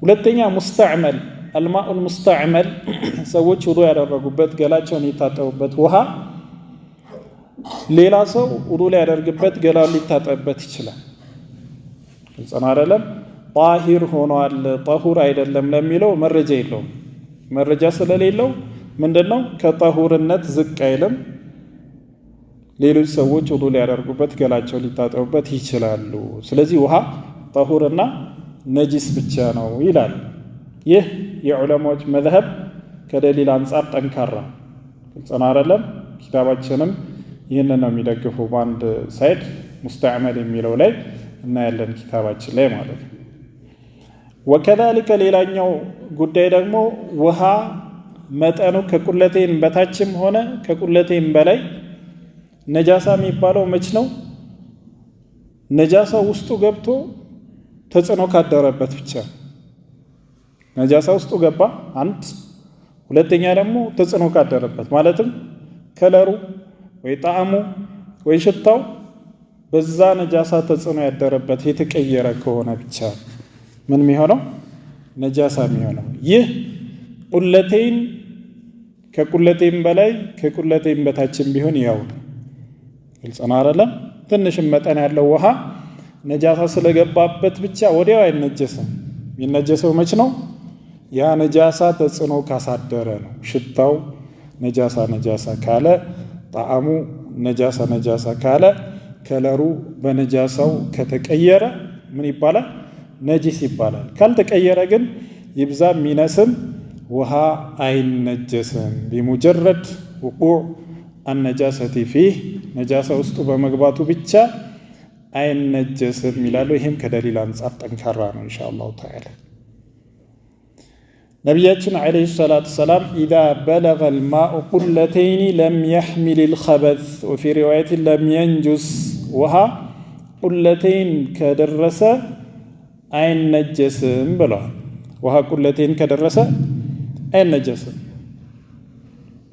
ሁለተኛ ሙስተዕመል፣ አልማኡል ሙስተዕመል፣ ሰዎች ውዱእ ያደረጉበት ገላቸውን የታጠቡበት ውሃ ሌላ ሰው ውዱእ ሊያደርግበት ገላውን ሊታጠብበት ይችላል። ግልጽ ነው አይደለም? ጣሂር ሆኗል ጠሁር አይደለም ለሚለው መረጃ የለውም። መረጃ ስለሌለው ምንድነው? ከጠሁርነት ዝቅ አይልም። ሌሎች ሰዎች ውዱእ ሊያደርጉበት ገላቸው ሊታጠቡበት ይችላሉ። ስለዚህ ውሃ ጠሁርና ነጂስ ብቻ ነው ይላል። ይህ የዑለማዎች መዝሀብ ከደሊል አንጻር ጠንካራ። ግልጽ ነው አይደለም? ኪታባችንም ይህንን ነው የሚደግፈው። በአንድ ሳይድ ሙስተዕመል የሚለው ላይ እናያለን ኪታባችን ላይ ማለት ነው። ወከዛሊከ ሌላኛው ጉዳይ ደግሞ ውሃ መጠኑ ከቁለቴን በታችም ሆነ ከቁለቴን በላይ ነጃሳ የሚባለው መች ነው? ነጃሳ ውስጡ ገብቶ ተጽዕኖ ካደረበት ብቻ። ነጃሳ ውስጡ ገባ አንድ፣ ሁለተኛ ደግሞ ተጽዕኖ ካደረበት ማለትም ከለሩ ወይ ጣዕሙ ወይ ሽታው በዛ ነጃሳ ተጽዕኖ ያደረበት የተቀየረ ከሆነ ብቻ ምን የሚሆነው? ነጃሳ የሚሆነው። ይህ ቁለቴን ከቁለቴን በላይ ከቁለቴን በታችም ቢሆን ያው ግልጽ ነው አይደለም? ትንሽም መጠን ያለው ውሃ ነጃሳ ስለገባበት ብቻ ወዲያው አይነጀስም። የሚነጀሰው መች ነው? ያ ነጃሳ ተጽዕኖ ካሳደረ ነው። ሽታው ነጃሳ ካለ፣ ጣዕሙ ነጃሳ ካለ፣ ከለሩ በነጃሳው ከተቀየረ ምን ይባላል? ነጂስ ይባላል። ካልተቀየረ ግን ይብዛም ሚነስም ውሃ አይነጀስም። ቢሙጀረድ ውቁዕ አነጃሰቲ ፊህ ነጃሳ ውስጡ በመግባቱ ብቻ አይነጀስም ይላሉ። ይህም ከደሊል አንጻር ጠንካራ ነው ኢንሻአላሁ ተዓላ። ነቢያችን ዓለይሂ ሰላቱ ሰላም ኢዛ በለገ ልማኡ ቁለተይኒ ለም የሕሚል ልኸበስ ወፊ ሪዋየትን ለም የንጁስ፣ ውሃ ቁለተይን ከደረሰ አይነጀስም ብለዋል። ውሃ ቁለቴን ከደረሰ አይነጀስም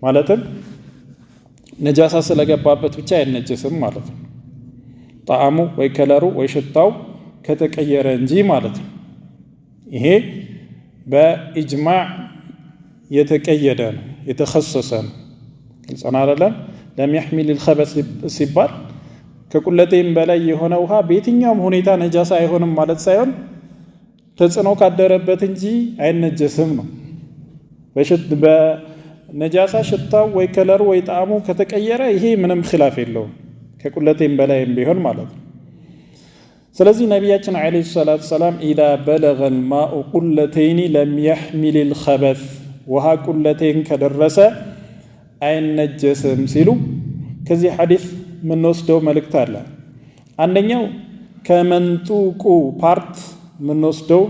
ማለትም ነጃሳ ስለገባበት ብቻ አይነጀስም ማለት ነው። ጣዕሙ ወይ ከለሩ ወይ ሽታው ከተቀየረ እንጂ ማለት ነው። ይሄ በኢጅማዕ የተቀየደ ነው፣ የተኸሰሰ ነው። ግልጽ ነው አይደለም? ለም የሕሚል ልኸበስ ሲባል ከቁለቴም በላይ የሆነ ውሃ በየትኛውም ሁኔታ ነጃሳ አይሆንም ማለት ሳይሆን ተጽዕኖ ካደረበት እንጂ አይነጀስም ነው። በነጃሳ ሽታው ወይ ከለሩ ወይ ጣዕሙ ከተቀየረ ይሄ ምንም ኺላፍ የለውም፣ ከቁለቴም በላይም ቢሆን ማለት ነው። ስለዚህ ነቢያችን ዓለይሂ ሰላቱ ሰላም ኢዛ በለገ ልማኡ ቁለተይኒ ለም የሕሚል ልኸበስ፣ ውሃ ቁለቴን ከደረሰ አይነጀስም ሲሉ ከዚህ ሐዲስ የምንወስደው መልእክት አለ። አንደኛው ከመንጡቁ ፓርት የምንወስደው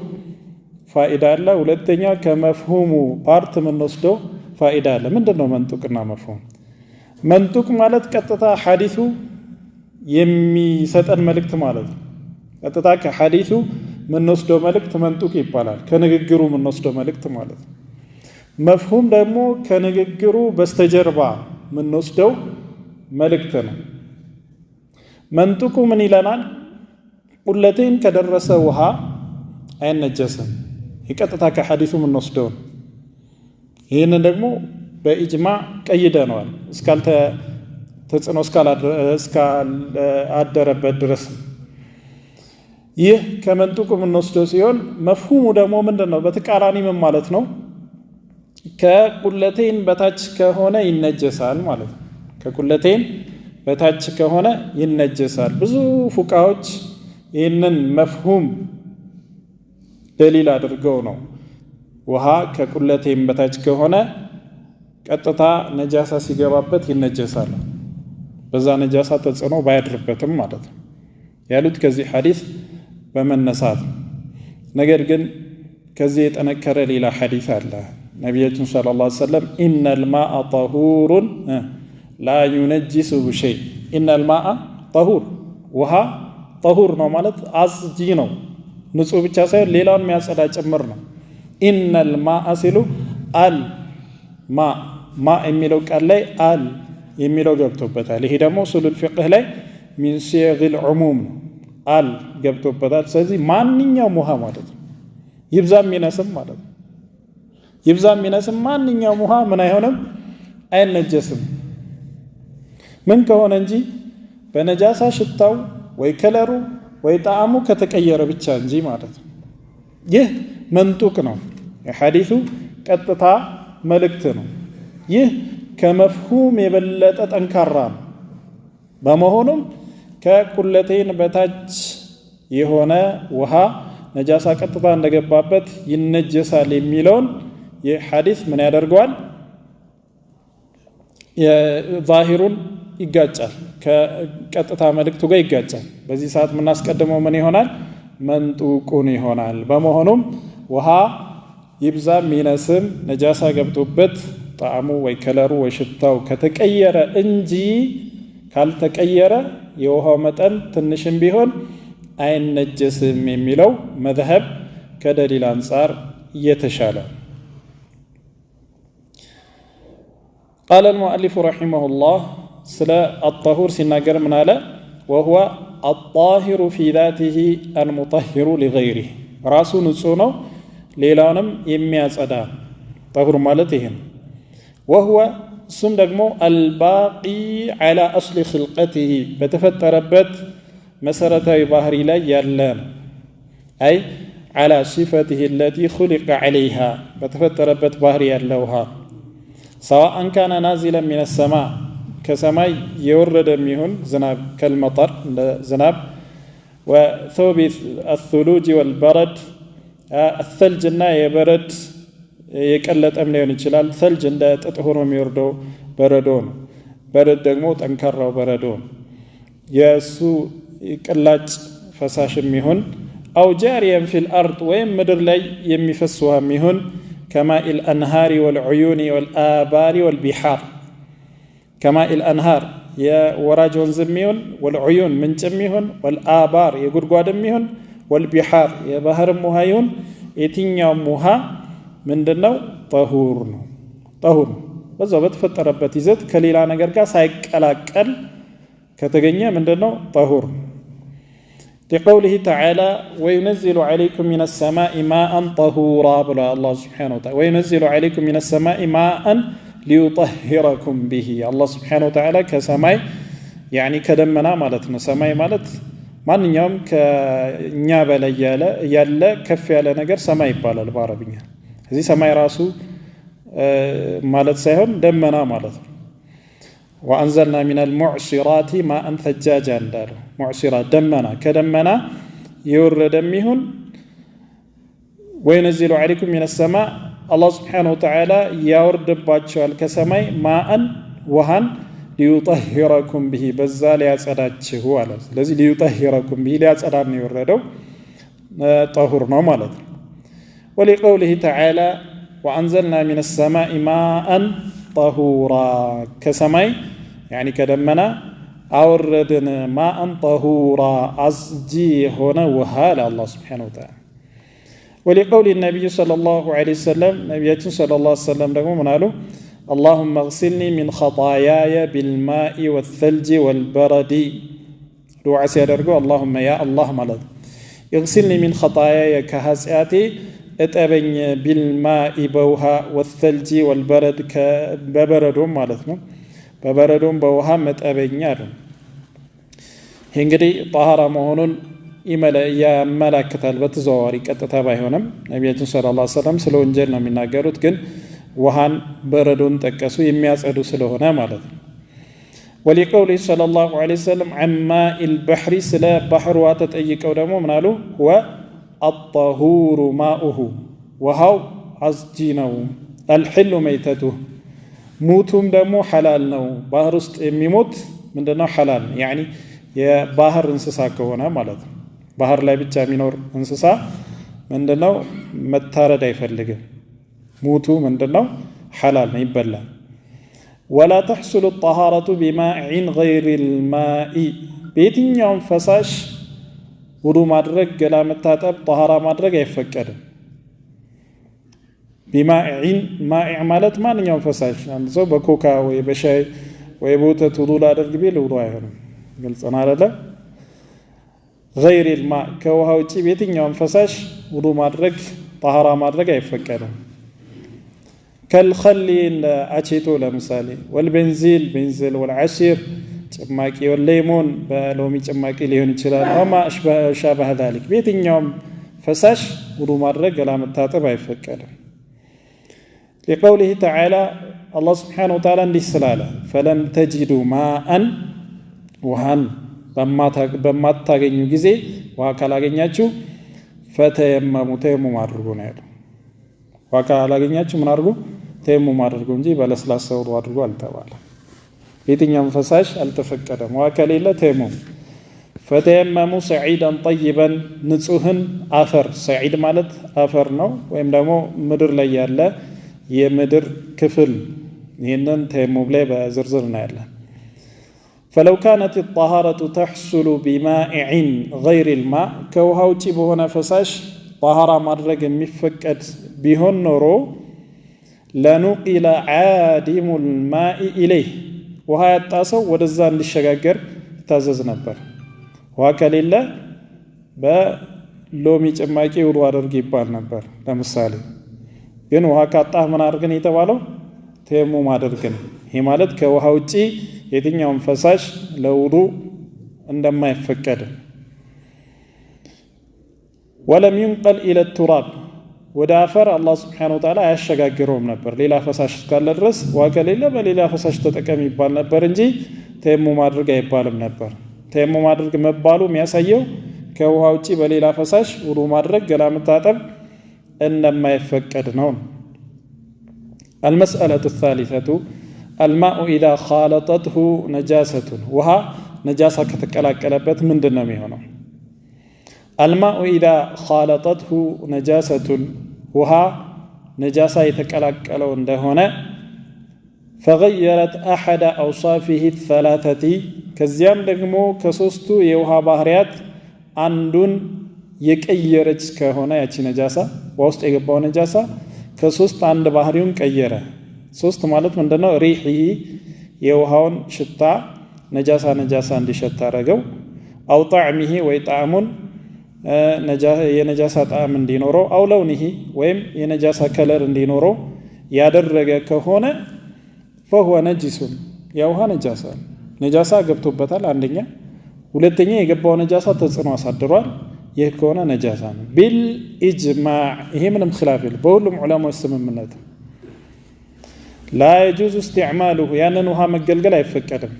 ፋኢዳ አለ። ሁለተኛ ከመፍሁሙ ፓርት የምንወስደው ፋኢዳ አለ። ምንድን ነው መንጡቅና መፍሁም? መንጡቅ ማለት ቀጥታ ሐዲሱ የሚሰጠን መልእክት ማለት ነው። ቀጥታ ከሐዲሱ ምንወስደው መልእክት መንጡቅ ይባላል። ከንግግሩ ምንወስደው መልእክት ማለት ነው። መፍሁም ደግሞ ከንግግሩ በስተጀርባ ምንወስደው መልእክት ነው። መንጡቁ ምን ይለናል? ቁለቴን ከደረሰ ውሃ አይነጀስም። የቀጥታ ከሐዲሱ ምንወስደው ነው። ይህንን ደግሞ በኢጅማዕ ቀይደነዋል ተጽዕኖ እስካላደረበት ድረስ። ይህ ከመንጡቁ የምንወስደው ሲሆን መፍሁሙ ደግሞ ምንድነው? በተቃራኒ ምን ማለት ነው? ከቁለቴን በታች ከሆነ ይነጀሳል ማለት ነው። ከቁለቴን በታች ከሆነ ይነጀሳል። ብዙ ፉቃዎች ይህንን መፍሁም ደሊል አድርገው ነው ውሃ ከቁለቴን በታች ከሆነ ቀጥታ ነጃሳ ሲገባበት ይነጀሳል፣ በዛ ነጃሳ ተጽዕኖ ባያድርበትም ማለት ነው ያሉት ከዚህ ሐዲስ በመነሳት። ነገር ግን ከዚህ የጠነከረ ሌላ ሐዲስ አለ። ነቢያችን ሰለላሁ ዐለይሂ ወሰለም ኢነል ማአ ጠሁሩን ላ ዩነጅሱሁ ሸይ። ኢነል ማአ ጠሁር፣ ውሃ ጠሁር ነው ማለት አጽጂ ነው፣ ንጹህ ብቻ ሳይሆን ሌላውን የሚያጸዳ ጭምር ነው። ኢነል ማአ ሲሉ አል ማ የሚለው ቃል ላይ አል የሚለው ገብቶበታል። ይሄ ደግሞ ኡሱሉል ፊቅህ ላይ ሚን ሲየግል ዑሙም ነው፣ አል ገብቶበታል። ስለዚህ ማንኛውም ውሃ ማለት ነው፣ ይብዛም ይነስም ማለት ነው። ይብዛም ይነስም ማንኛውም ውሃ ምን አይሆንም? አይነጀስም። ምን ከሆነ እንጂ በነጃሳ ሽታው ወይ ከለሩ ወይ ጣዕሙ ከተቀየረ ብቻ እንጂ ማለት ነው። ይህ መንጡቅ ነው፣ የሐዲሱ ቀጥታ መልእክት ነው። ይህ ከመፍሁም የበለጠ ጠንካራ ነው። በመሆኑም ከቁለቴን በታች የሆነ ውሃ ነጃሳ ቀጥታ እንደገባበት ይነጀሳል የሚለውን የሐዲስ ምን ያደርገዋል? የዛሂሩን ይጋጫል፣ ከቀጥታ መልእክቱ ጋር ይጋጫል። በዚህ ሰዓት የምናስቀድመው ምን ይሆናል? መንጡቁን ይሆናል። በመሆኑም ውሃ ይብዛም ይነስም ነጃሳ ገብቶበት ጣዕሙ ወይ ከለሩ ወይ ሽታው ከተቀየረ እንጂ ካልተቀየረ የውሃው መጠን ትንሽም ቢሆን አይነጀስም የሚለው መዝሀብ ከደሊል አንጻር የተሻለ። ቃለ المؤلف رحمه الله ስለ الطهور ሲናገር ምን አለ? وهو الطاهر في ذاته المطهر لغيره ራሱ ንጹህ ነው ሌላውንም የሚያጸዳ ጠሁር ማለት ይሄ ነው። وهو እሱም ደግሞ الباقي على أصل خلقته በተፈጠረበት መሰረታዊ ባህሪ ላይ ያለ ነው። አይ على صفته التي خلق عليها በተፈጠረበት ባህሪ ያለ ውሃ سواء كان نازلا من السماء ከሰማይ የወረደ የሚሆን ዝናብ ከልመጠር ዝናብ وثوب الثلوج والبرد الثلجና የበረድ የቀለጠም ሊሆን ይችላል። ثلج እንደ ጥጥ ሆኖ የሚወርደው በረዶ ነው። በረድ ደግሞ ጠንካራው በረዶ ነው። የሱ ቅላጭ ፈሳሽም ይሁን أو جاريا في الأرض ወይም ምድር ላይ የሚፈስ ውሃም ይሁን كماء الأنهار والعيون والآبار والبحار كماء الأنهار የወራጅ ወንዝም ይሁን والعيون ምንጭም ይሁን والآبار የጉድጓድም ይሁን والبحار የባህርም ውሃ ይሁን የትኛውም ውሃ ምንድነው? ጠሁር ነው። ጠሁር በዛው በተፈጠረበት ይዘት ከሌላ ነገር ጋር ሳይቀላቀል ከተገኘ ምንድነው? ጠሁር። لقوله تعالى وينزل عليكم من السماء ماء طهورا بلا الله سبحانه وتعالى وينزل عليكم من السماء ماء ليطهركم به الله سبحانه وتعالى كسماء يعني كدمنا مالتنا سماء مالت ማንኛውም ከኛ በላይ ያለ ከፍ ያለ ነገር ሰማይ ይባላል በአረብኛ። እዚህ ሰማይ ራሱ ማለት ሳይሆን ደመና ማለት ነው። وأنزلنا من المعصرات ماء ثجاجا እንዳለው معصرات ደመና ከደመና የወረደም ይሁን وينزل عليكم من السماء الله سبحانه وتعالى ያወርድባቸዋል ከሰማይ ማአን ውሃን ليطهركم به በዛ ሊያጸዳችሁ አለ። ስለዚህ ليطهركم به ሊያጸዳን ነው የወረደው ጠሁር ነው ማለት ነው። ولقوله تعالى وأنزلنا من السماء ماء طهورا ከሰማይ يعني ከደመና አወረድን ማአን ጠሁራ አስጂ የሆነ ውሃ ለአላህ ስብሓነሁ ወተዓላ። ወሊቀውሊ ነቢዩ ሰለላሁ ዐለይሂ ወሰለም ነቢያችን ሰለላሁ ዐለይሂ ወሰለም ደግሞ ምን አሉ? አላሁመ እግሲልኒ ሚን ኸጣያየ ቢልማኢ ወተልጂ ወልበረዲ። ዱዓ ሲያደርገው አላሁመ ያ አላህ ማለት ነው። እግሲልኒ ሚን ኸጣያየ ከኃጢአቴ እጠበኝ፣ ቢልማኢ በውሃ፣ ወተልጂ ወልበረድ በበረዶም ማለት ነው፣ በበረዶም በውሃ መጠበኝ አሉ። ይህ እንግዲህ ጠሃራ መሆኑን ያመላክታል በተዘዋዋሪ ቀጥታ ባይሆንም። ነቢያችን ሰለላሁ ዐለይሂ ወሰለም ስለ ወንጀል ነው የሚናገሩት፣ ግን ውሃን በረዶን ጠቀሱ የሚያጸዱ ስለሆነ ማለት ነው። ወሊቀውሊ ሰለላሁ ዐለይሂ ወሰለም ዐን ማኢል በሕሪ ስለ ባህር ውሃ ተጠይቀው ደግሞ ምን አሉ? ሁወ አጠሁሩ ማኡሁ ውሃው አስጂ ነው፣ አልሕሉ መይተቱህ ሙቱም ደግሞ ሐላል ነው። ባህር ውስጥ የሚሞት ምንድነው? ሐላል ነው። ያኒ የባህር እንስሳ ከሆነ ማለት ነው። ባህር ላይ ብቻ የሚኖር እንስሳ ምንድነው? መታረድ አይፈልግም። ሙቱ ምንድነው? ሐላል ነው፣ ይበላል። ወላ ተሕሱሉ ጠሃረቱ ቢማኢን ገይሪል ማኢ በየትኛውም ፈሳሽ ውዱ ማድረግ፣ ገላ መታጠብ፣ ጠሃራ ማድረግ አይፈቀድም። ቢማኢን ማኢ ማለት ማንኛውም ፈሳሽ። አንድ ሰው በኮካ ወይ በሻይ ወይ በወተት ውዱ ላደርግ ቢል ውዱ አይሆንም። ግልጽ ነው አይደለ? ገይሪል ማኢ ከውሃ ውጪ በየትኛውም ፈሳሽ ውዱ ማድረግ፣ ጠሃራ ማድረግ አይፈቀድም። ከልኸሊ አቼቶ ለምሳሌ፣ ወልቤንዚል ቤንዚል፣ ወልዓሲር ጭማቂ፣ ወለይሞን በሎሚ ጭማቂ ሊሆን ይችላል። ወማ ሻበሀ ዛሊክ በየትኛውም ፈሳሽ ውዱ ማድረግ፣ ገላ መታጠብ አይፈቀድም። ሊቀውሊሂ ተዓላ አላህ ስብሓነሁ ወተዓላ እንዲህ ስላለ ፈለም ተጅዱ ማአን ውሃን በማታገኙ ጊዜ ውሃ ካላገኛችሁ ፈተየመሙ ተየሙም አድርጉ ነው ያለው። ውሃ ካላገኛችሁ ምን አድርጉ? ተየሙም አድርጉ እንጂ በለስላሳ ውዱ አድርጉ አልተባለም። የትኛውም ፈሳሽ አልተፈቀደም። ውሃ ከሌለ ተየሙም። ፈተየመሙ ሰዒደን ጠይበን ንጹህን አፈር፣ ሰዒድ ማለት አፈር ነው፣ ወይም ደግሞ ምድር ላይ ያለ የምድር ክፍል። ይህንን ተየሙም ላይ በዝርዝር እናያለን። ፈለው ካነት ጠሃረቱ ተሕሱሉ ቢማኢን ገይሪል ማ ከውሃ ውጪ በሆነ ፈሳሽ ጠሃራ ማድረግ የሚፈቀድ ቢሆን ኖሮ ለኑቂለ ዓዲሙል ማኢ ኢለይህ ውሃ ያጣ ሰው ወደዛ እንዲሸጋገር ይታዘዝ ነበር። ውሃ ከሌለ በሎሚ ጭማቂ ውዱ አድርግ ይባል ነበር ለምሳሌ። ግን ውሃ ካጣህ ምን አድርግን የተባለው? ተየሙም አድርግን። ይህ ማለት ከውሃ ውጪ የትኛውም ፈሳሽ ለውዱ እንደማይፈቀድ። ወለም ዩንቀል ኢለ ቱራብ ወደ አፈር አላህ ስብሓነሁ ወተዓላ አያሸጋግረውም ነበር። ሌላ ፈሳሽ እስካለ ድረስ ውሃ ከሌለ በሌላ ፈሳሽ ተጠቀም ይባል ነበር እንጂ ተየሙም አድርግ አይባልም ነበር። ተየሙም አድርግ መባሉ የሚያሳየው ከውሃ ውጪ በሌላ ፈሳሽ ውዱ ማድረግ፣ ገላ መታጠብ እንደማይፈቀድ ነው። አልመስአለቱ ሳሊሰቱ አልማኡ ኢዛ ኻለጠትሁ ነጃሰቱን ውሃ ነጃሳ ከተቀላቀለበት ምንድን ነው የሚሆነው? አልማኡ ኢዛ ኻለጠትሁ ነጃሰቱን ውሃ ነጃሳ የተቀላቀለው እንደሆነ ፈገየረት አሐደ አውሳፊሂ ሰላሰቲ ከዚያም ደግሞ ከሶስቱ የውሃ ባህሪያት አንዱን የቀየረች ከሆነ ያቺ ነጃሳ በውስጥ የገባው ነጃሳ ከሶስት አንድ ባህሪውን ቀየረ። ሶስት ማለት ምንድነው? ሪሂ የውሃውን ሽታ ነጃሳ እንዲሸት አደረገው። አው ጣዕሚሂ ወይ ጣዕሙን የነጃሳ ጣዕም እንዲኖረው፣ አው ለውኒሂ ወይም የነጃሳ ከለር እንዲኖረው ያደረገ ከሆነ ፈሁወ ነጂሱን ያ ውሃ ነጃሳ ገብቶበታል አንደኛ። ሁለተኛ የገባው ነጃሳ ተጽዕኖ አሳድሯል። ይህ ከሆነ ነጃሳ ነው ቢልኢጅማዕ። ይሄ ምንም ኺላፍ የለም በሁሉም ዑለማዎች ስምምነት። ላ የጁዙ እስትዕማሉሁ ያንን ውሃ መገልገል አይፈቀድም።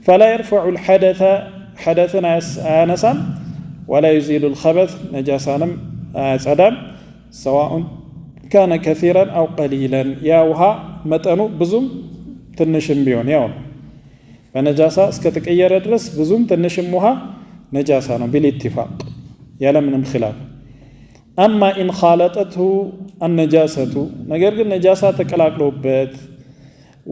ፈላ የርፈዑ ልሐደተ ሐደትን አያነሳም፣ ወላ ዩዚሉ ልኸበት ነጃሳንም አያጸዳም። ሰዋኡን ካነ ከሲረን አው ቀሊለን ያ ውሃ መጠኑ ብዙም ትንሽም ቢሆን ያው ነው። በነጃሳ እስከተቀየረ ድረስ ብዙም ትንሽም ውሃ ነጃሳ ነው ቢልኢትፋቅ ያለምንም ኺላፍ። አማ ኢን ኻለጠትሁ አነጃሰቱ ነገር ግን ነጃሳ ተቀላቅሎበት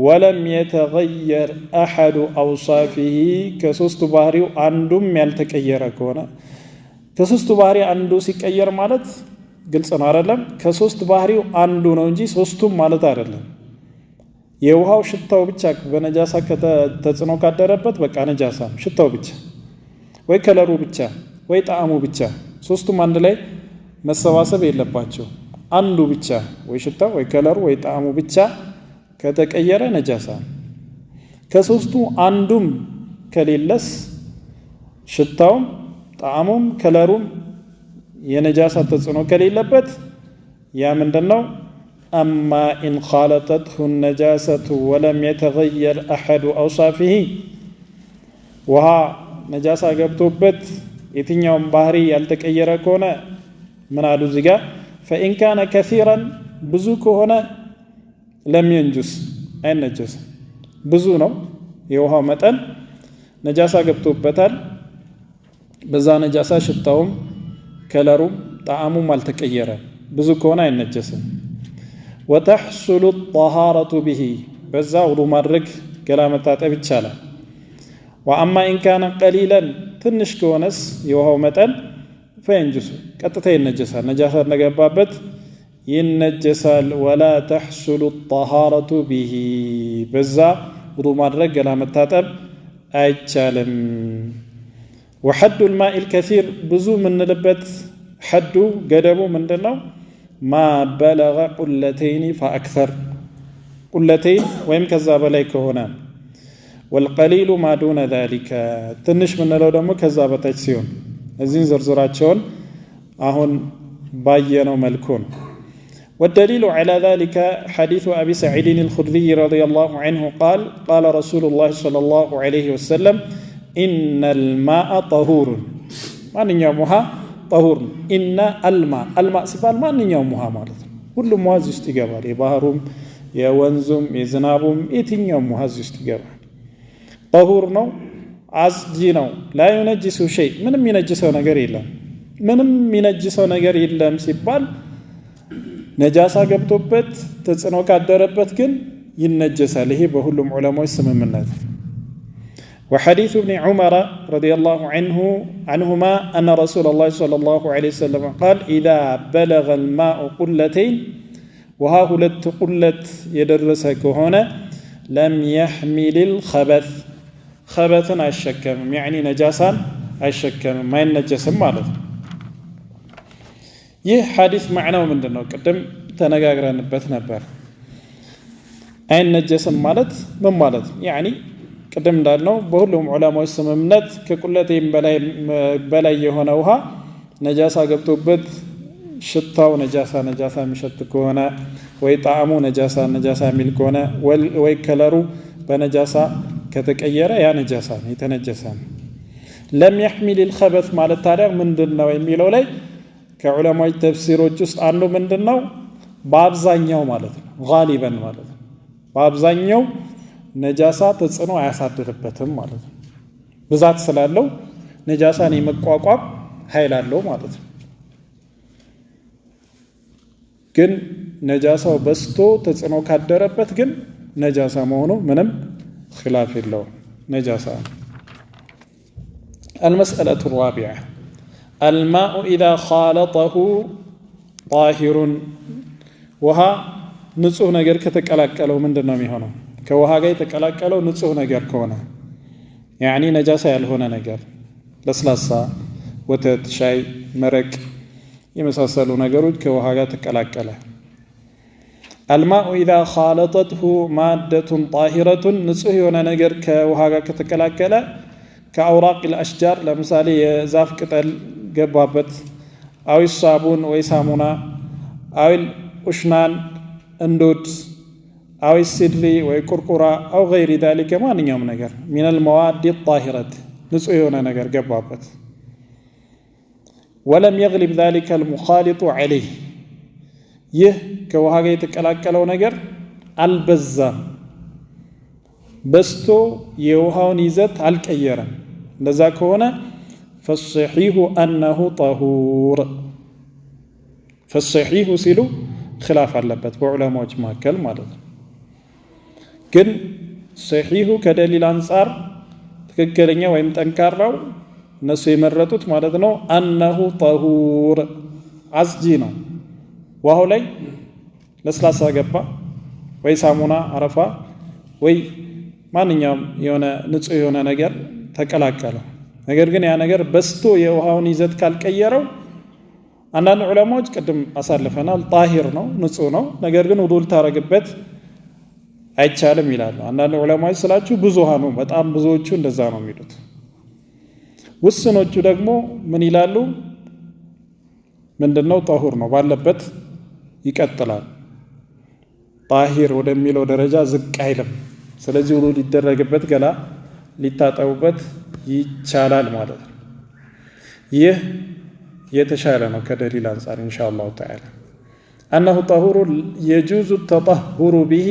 ወለም የተገየር አሐዱ አውሳፊሂ ከሶስቱ ባህሪው አንዱም ያልተቀየረ ከሆነ ከሶስቱ ባህሪ አንዱ ሲቀየር ማለት ግልጽ ነው አይደለም ከሶስት ባህሪው አንዱ ነው እንጂ ሶስቱም ማለት አይደለም የውሃው ሽታው ብቻ በነጃሳ ተጽዕኖ ካደረበት በቃ ነጃሳ ሽታው ብቻ ወይ ከለሩ ብቻ ወይ ጣዕሙ ብቻ ሶስቱም አንድ ላይ መሰባሰብ የለባቸው አንዱ ብቻ ወይ ሽታው ወይ ከለሩ ወይ ጣዕሙ ብቻ ከተቀየረ ነጃሳ ከሶስቱ አንዱም ከሌለስ ሽታውም ጣዕሙም ከለሩም የነጃሳ ተጽዕኖ ከሌለበት ያ ምንድነው أما إن خالطته النجاسة ولم يتغير أحد أوصافه وها نجاسة قبطوبت يتنيوم بحري يلتكير كونا من عدو زقا فإن كان كثيرا بزوك هنا لم ينجس أين نجس بزونو يوها متن نجاسة قبطوبتال بزا نجاسة شتاهم كلروم طعامهم يلتكير بزوك هنا أين نجس وتحصل الطهارة به بزا وضو مرق كلامة تبتشالا وأما إن كان قليلا تنش كونس يوهو متن فينجس كتتين نجسا نجاسة نقبابت ينجسال ولا تحصل الطهارة به بزا وضو مرق كلامة تتب أيتشالم وحد الماء الكثير بزو من نلبت حدو قدبو من دنو ما بلغ قلتين فأكثر قلتين ويم كذاب عليك هنا والقليل ما دون ذلك تنش من لو دمو كذاب تجسيون الزين زرزراتشون أهون باينوا ملكون والدليل على ذلك حديث أبي سعيد الخدري رضي الله عنه قال قال رسول الله صلى الله عليه وسلم إن الماء طهور ما نيومها طهور إن الماء سبال ما نيوم موها مالت كل موها زيستيقابال يباهروم يوانزوم يزنابوم يتنيوم موها زيستيقابال طهور نو عزجي نو لا ينجسو شيء منم ينجسو نقر إلا منم ينجسو نقر إلا مسيبال نجاسة قبطوبت تتصنو كادربت كن ينجسا له بهلم علماء السمم الناس وحديث ابن عمر رضي الله عنهما أن رسول الله صلى الله عليه وسلم قال إذا بلغ الماء قلتين وها هلت قلت يدرسك هنا لم يحمل الخبث خبثا الشكم يعني نجاسا الشكم ما ينجس مالت يه حديث معناه من دنو قدم تنغاغرن بت نبر أين نجس مالت من مالت يعني قدم እንዳልነው በሁሉም ዑለማዎች ስምምነት ከቁለቴም በላይ የሆነ ውሃ ነጃሳ ገብቶበት ሽታው ነጃሳ የሚሸት ከሆነ ወይ ጣዕሙ ነጃሳ የሚል ከሆነ ወይ ከለሩ በነጃሳ ከተቀየረ ያ ነጃሳ ነው የተነጀሰ ነው ለም يحمل الخبث ማለት ታዲያ ምንድነው የሚለው ላይ ከዑለማዎች ተፍሲሮች ውስጥ አንዱ ምንድነው በአብዛኛው ማለት ነው غالبا ማለት ነው በአብዛኛው ነጃሳ ተጽዕኖ አያሳድርበትም ማለት ነው ብዛት ስላለው ነጃሳን የመቋቋም ኃይል አለው ማለት ነው ግን ነጃሳው በስቶ ተጽዕኖ ካደረበት ግን ነጃሳ መሆኑ ምንም خلاف የለውም ነጃሳ المسألة الرابعة الماء إذا خالطه طاهر وها ንጹህ ነገር ከተቀላቀለው ምንድነው የሚሆነው ከውሃ ጋር የተቀላቀለው ንጹህ ነገር ከሆነ يعني ነጃሳ ያልሆነ ነገር ለስላሳ ወተት ሻይ መረቅ የመሳሰሉ ነገሮች ከውሃ ጋር ተቀላቀለ الماء إذا خالطته مادة طاهرة ንጹህ የሆነ ነገር ከውሃ ጋር ከተቀላቀለ كأوراق الأشجار ለምሳሌ የዛፍ ቅጠል ገባበት أو الصابون ወይ ሳሙና أو الأشنان اندود أو السدري ويكركرا أو غير ذلك ما نيوم نجر من المواد الطاهرة نسويون نجر جبابت ولم يغلب ذلك المخالط عليه كوهاجي يتكلاكلو نجر البزام بستو يوهاون يزت الكيرا لذاك هنا فالصحيح أنه طهور فالصحيح سلو خلاف اللبت وعلماء ماكل مالت ግን ሰሒሁ ከደሊል አንፃር ትክክለኛ ወይም ጠንካራው እነሱ የመረጡት ማለት ነው አነሁ ጠሁር አስጂ ነው። ውሃው ላይ ለስላሳ ገባ ወይ ሳሙና አረፋ ወይ ማንኛውም የሆነ ንጹህ የሆነ ነገር ተቀላቀለ። ነገር ግን ያ ነገር በስቶ የውሃውን ይዘት ካልቀየረው አንዳንድ ዑለማዎች ቅድም አሳልፈናል ጣሂር ነው ንጹህ ነው፣ ነገር ግን ውዱእ ልታረግበት አይቻልም ይላሉ። አንዳንድ ዑለማዎች ስላችሁ ብዙሃኑ በጣም ብዙዎቹ እንደዛ ነው የሚሉት። ውስኖቹ ደግሞ ምን ይላሉ? ምንድነው ጠሁር ነው ባለበት ይቀጥላል፣ ጣሂር ወደሚለው ደረጃ ዝቅ አይልም። ስለዚህ ውዱእ ሊደረግበት ገላ ሊታጠቡበት ይቻላል ማለት ነው። ይህ የተሻለ ነው ከደሊል አንፃር ኢንሻአላሁ ተዓላ። أنه طهور يجوز التطهر به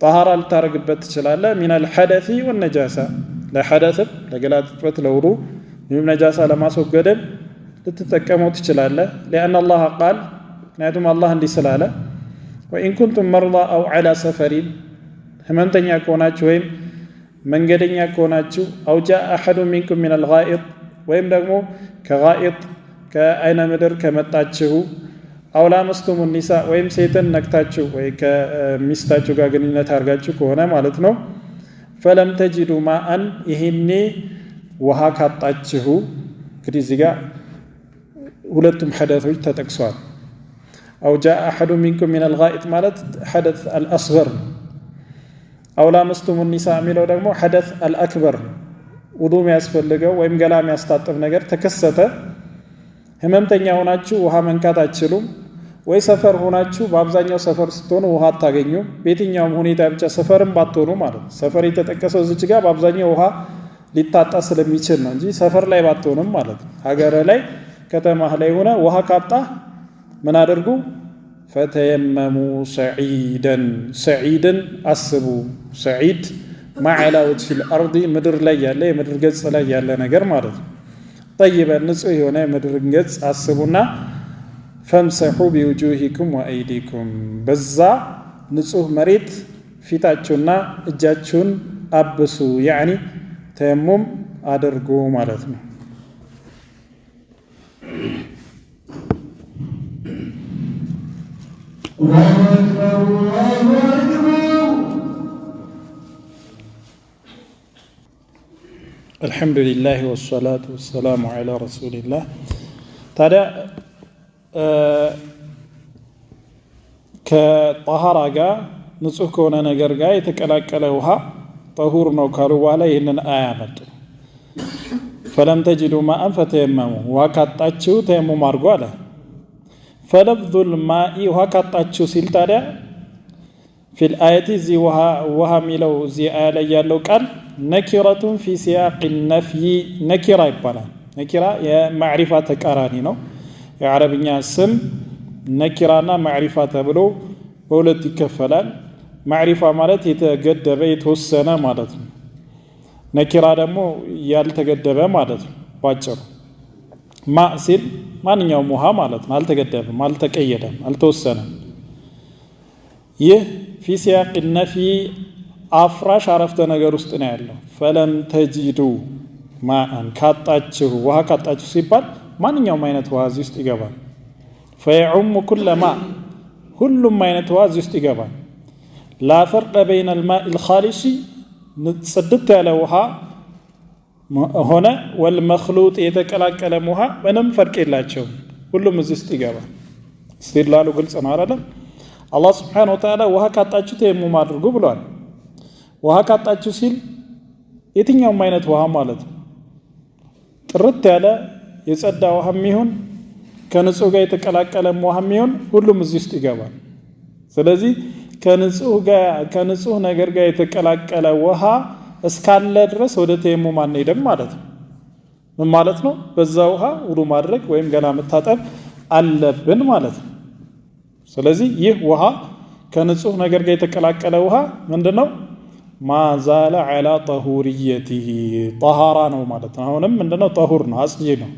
طهارة ልታረግበት ትችላለህ من الحدث والنجاسة ለሐደስ ለገላጥበት ለውዱ ምንም ነጃሳ ለማስወገድ ልትጠቀመው ትችላለህ። لأن الله قال ምክንያቱም አላህ እንዲህ ስላለ وإن كنتم مرضى أو على سفر ህመምተኛ ከሆናችሁ ወይም መንገደኛ ከሆናችሁ أو جاء أحد منكم من الغائط ወይም ደግሞ ከጋኢጥ ከአይነ ምድር ከመጣችሁ أو لامستم النساء ወይም ሴትን ነክታችሁ ወይ ከሚስታችሁ ጋር ግንኙነት አድርጋችሁ ከሆነ ማለት ነው فلم تجدوا ماء ይሄኔ ውሃ ካጣችሁ እንግዲህ እዚህ ጋር ሁለቱም ሐደሶች ተጠቅሷል። أو جاء أحد منكم من الغائط ማለት حدث الأصغر أو لامستم النساء የሚለው ደግሞ حدث الأكبر ውዱእ የሚያስፈልገው ወይም ገላ የሚያስታጥብ ነገር ተከሰተ። ህመምተኛ ሆናችሁ ውሃ መንካት አትችሉም፣ ወይ ሰፈር ሆናችሁ በአብዛኛው ሰፈር ስትሆኑ ውሃ አታገኙም። በየትኛውም ሁኔታ ብቻ ሰፈርም ባትሆኑ ማለት ነው። ሰፈር የተጠቀሰው እዚች ጋር በአብዛኛው ውሃ ሊታጣ ስለሚችል ነው እንጂ ሰፈር ላይ ባትሆንም ማለት ነው። ሀገር ላይ ከተማ ላይ ሆነ ውሃ ካጣ ምን አድርጉ? ፈተየመሙ ሰዒደን ሰዒድን አስቡ። ሰዒድ ማዕላ ወጅሂል አርዲ ምድር ላይ ያለ የምድር ገጽ ላይ ያለ ነገር ማለት ነው። ጠይበን ንጹህ የሆነ የምድር ገጽ አስቡና ፈምሰሑ ቢውጁሂኩም ወአይዲኩም በዛ ንጹህ መሬት ፊታችሁና እጃችሁን አብሱ፣ ያኒ ተየሙም አድርጉ ማለት ነው። الحمد لله والصلاة والسلام على رسول الله. ታዲያ ከጣሃራ ጋር ንጹህ ከሆነ ነገር ጋር የተቀላቀለ ውሃ ጠሁር ነው ካሉ በኋላ ይህንን አያ መጡ። ፈለም ተጅዱ ማአን ፈተየመሙ ውሃ ካጣችሁ ተየሙም አድርጉ አለ። ፈለፍዙል ማኢ ውሃ ካጣችሁ ሲል ታዲያ ፊል አየቲ እዚህ ውሃ የሚለው እዚህ አያ ላይ ያለው ቃል ነኪረቱን ፊ ሲያቅ ነፍይ ነኪራ ይባላል። ነኪራ የማዕሪፋ ተቃራኒ ነው። የአረብኛ ስም ነኪራና ማዕሪፋ ተብሎ በሁለት ይከፈላል። ማዕሪፋ ማለት የተገደበ የተወሰነ ማለት ነው። ነኪራ ደግሞ ያልተገደበ ማለት ነው። ባጭሩ ማ ሲል ማንኛውም ውሃ ማለት ነው። አልተገደበም፣ አልተቀየደም፣ አልተወሰነም። ይህ ፊ ሲያቅ ነፍይ አፍራሽ አረፍተ ነገር ውስጥ ነው ያለው። ፈለም ተጂዱ ማአን ካጣችሁ ውሃ ካጣችሁ ሲባል ማንኛውም አይነት ውሃ እዚህ ውስጥ ይገባል። ፈየዑሙ ኩለ ማ ሁሉም አይነት ውሃ እዚህ ውስጥ ይገባል። ላ ፈርቀ በይነ ልማኢ ልኻሊሲ ጽድት ያለ ውሃ ሆነ ወልመክሉጥ የተቀላቀለ ውሃ ምንም ፈርቅ የላቸውም። ሁሉም እዚህ ውስጥ ይገባል። እስቲድላሉ ግልጽ ነው አይደለም? አላህ ስብሓነሁ ወተዓላ ውሃ ካጣችሁ ተየሙም አድርጉ ብሏል። ውሃ ካጣችሁ ሲል የትኛውም አይነት ውሃ ማለት ነው። ጥርት ያለ የጸዳ ውሃም ይሁን ከንጹህ ጋር የተቀላቀለ ውሃም ይሁን ሁሉም እዚህ ውስጥ ይገባል። ስለዚህ ከንጹህ ነገር ጋር የተቀላቀለ ውሃ እስካለ ድረስ ወደ ተየሙም አንሄድም ማለት ነው። ምን ማለት ነው? በዛ ውሃ ውዱእ ማድረግ ወይም ገላ መታጠብ አለብን ማለት ነው። ስለዚህ ይህ ውሃ ከንጹህ ነገር ጋር የተቀላቀለ ውሃ ምንድነው? ማዛለ ዐላ ጠሁርየቲሂ ጠሃራ ነው ማለት ነው። አሁንም ምንድነው? ጠሁር ነው፣ አጽጂ ነው፣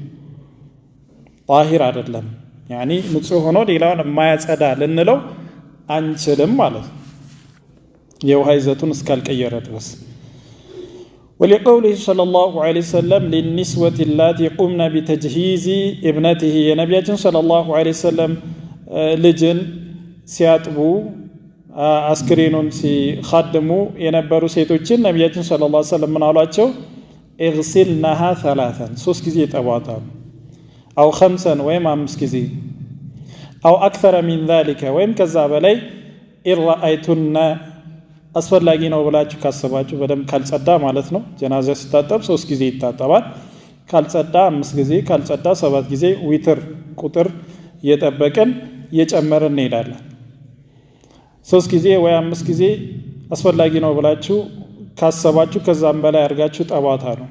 ጣሂር አይደለም። ያኒ ንጹህ ሆኖ ሌላውን የማያጸዳ ልንለው አንችልም ማለት ነው። የውሃ ይዘቱን እስካልቀየረ ድረስ ولقوله صلى الله عليه وسلم للنسوة اللاتي قمنا بتجهيز ابنته የነቢያችን صلى الله عليه وسلم ልጅን ሲያጥቡ አስክሬኑን ሲخدሙ የነበሩ ሴቶችን ነቢያችን صلى الله عليه وسلم ምን አሏቸው اغسلنها ثلاثا ሶስት ጊዜ ጠቧታል أو خمسا ወይም አምስት ጊዜ أو أكثر من ذلك ወይም ከዛ በላይ إن رأيتن አስፈላጊ ነው ብላችሁ ካሰባችሁ በደም ካልጸዳ ማለት ነው ጀናዛ ሲታጠብ 3 ጊዜ ይታጠባል ካልጸዳ 5 ጊዜ ካልጸዳ 7 ጊዜ ዊትር ቁጥር እየጠበቀን እየጨመረን እንሄዳለን 3 ጊዜ ወይ 5 ጊዜ አስፈላጊ ነው ብላችሁ ካሰባችሁ ከዛም በላይ አድርጋችሁ ጠቧታ ነው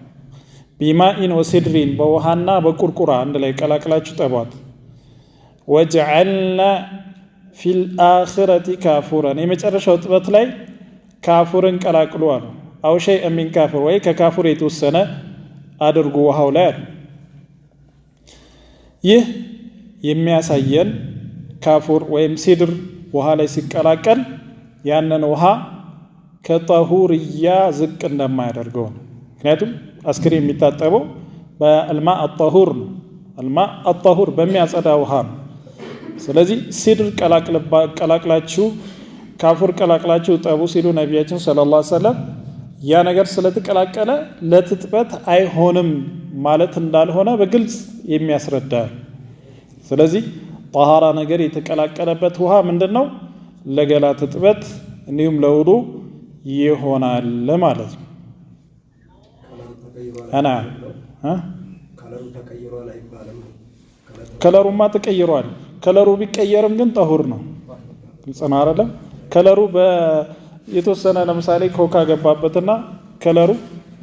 ቢማኢን ወሲድሪን በውሃና በቁርቁራ አንድ ላይ ቀላቅላችሁ ጠቧት ወጀዐልና ፊል አኺረቲ ካፉራን የመጨረሻው ጥበት ላይ ካፉርን ቀላቅሉ አሉ አው ሸይء من ካፉር ወይ ከካፉር የተወሰነ አድርጉ ውሃው ላይ ይህ የሚያሳየን ካፉር ወይም ሲድር ውሃ ላይ ሲቀላቀል ያንን ውሃ ከጠሁርያ ዝቅ እንደማያደርገው ምክንያቱም አስክሬን የሚታጠበው በአልማ አጠሁር ነው አልማ አጠሁር በሚያጸዳ ውሃ ነው ስለዚህ ሲድር ቀላቅላችሁ ካፉር ቀላቅላችሁ ጠቡ ሲሉ ነቢያችን ሰለላሁ ዐለይሂ ወሰለም ያ ነገር ስለተቀላቀለ ለትጥበት አይሆንም ማለት እንዳልሆነ በግልጽ የሚያስረዳ ስለዚህ ጣሃራ ነገር የተቀላቀለበት ውሃ ምንድነው ለገላ ትጥበት እንዲሁም ለውዱ ይሆናል ማለት ነው አና ከለሩማ ተቀይሯል ከለሩ ቢቀየርም ግን ጠሁር ነው ግልጽ ነው አይደለም ከለሩ የተወሰነ ለምሳሌ ኮካ ገባበትና ከለሩ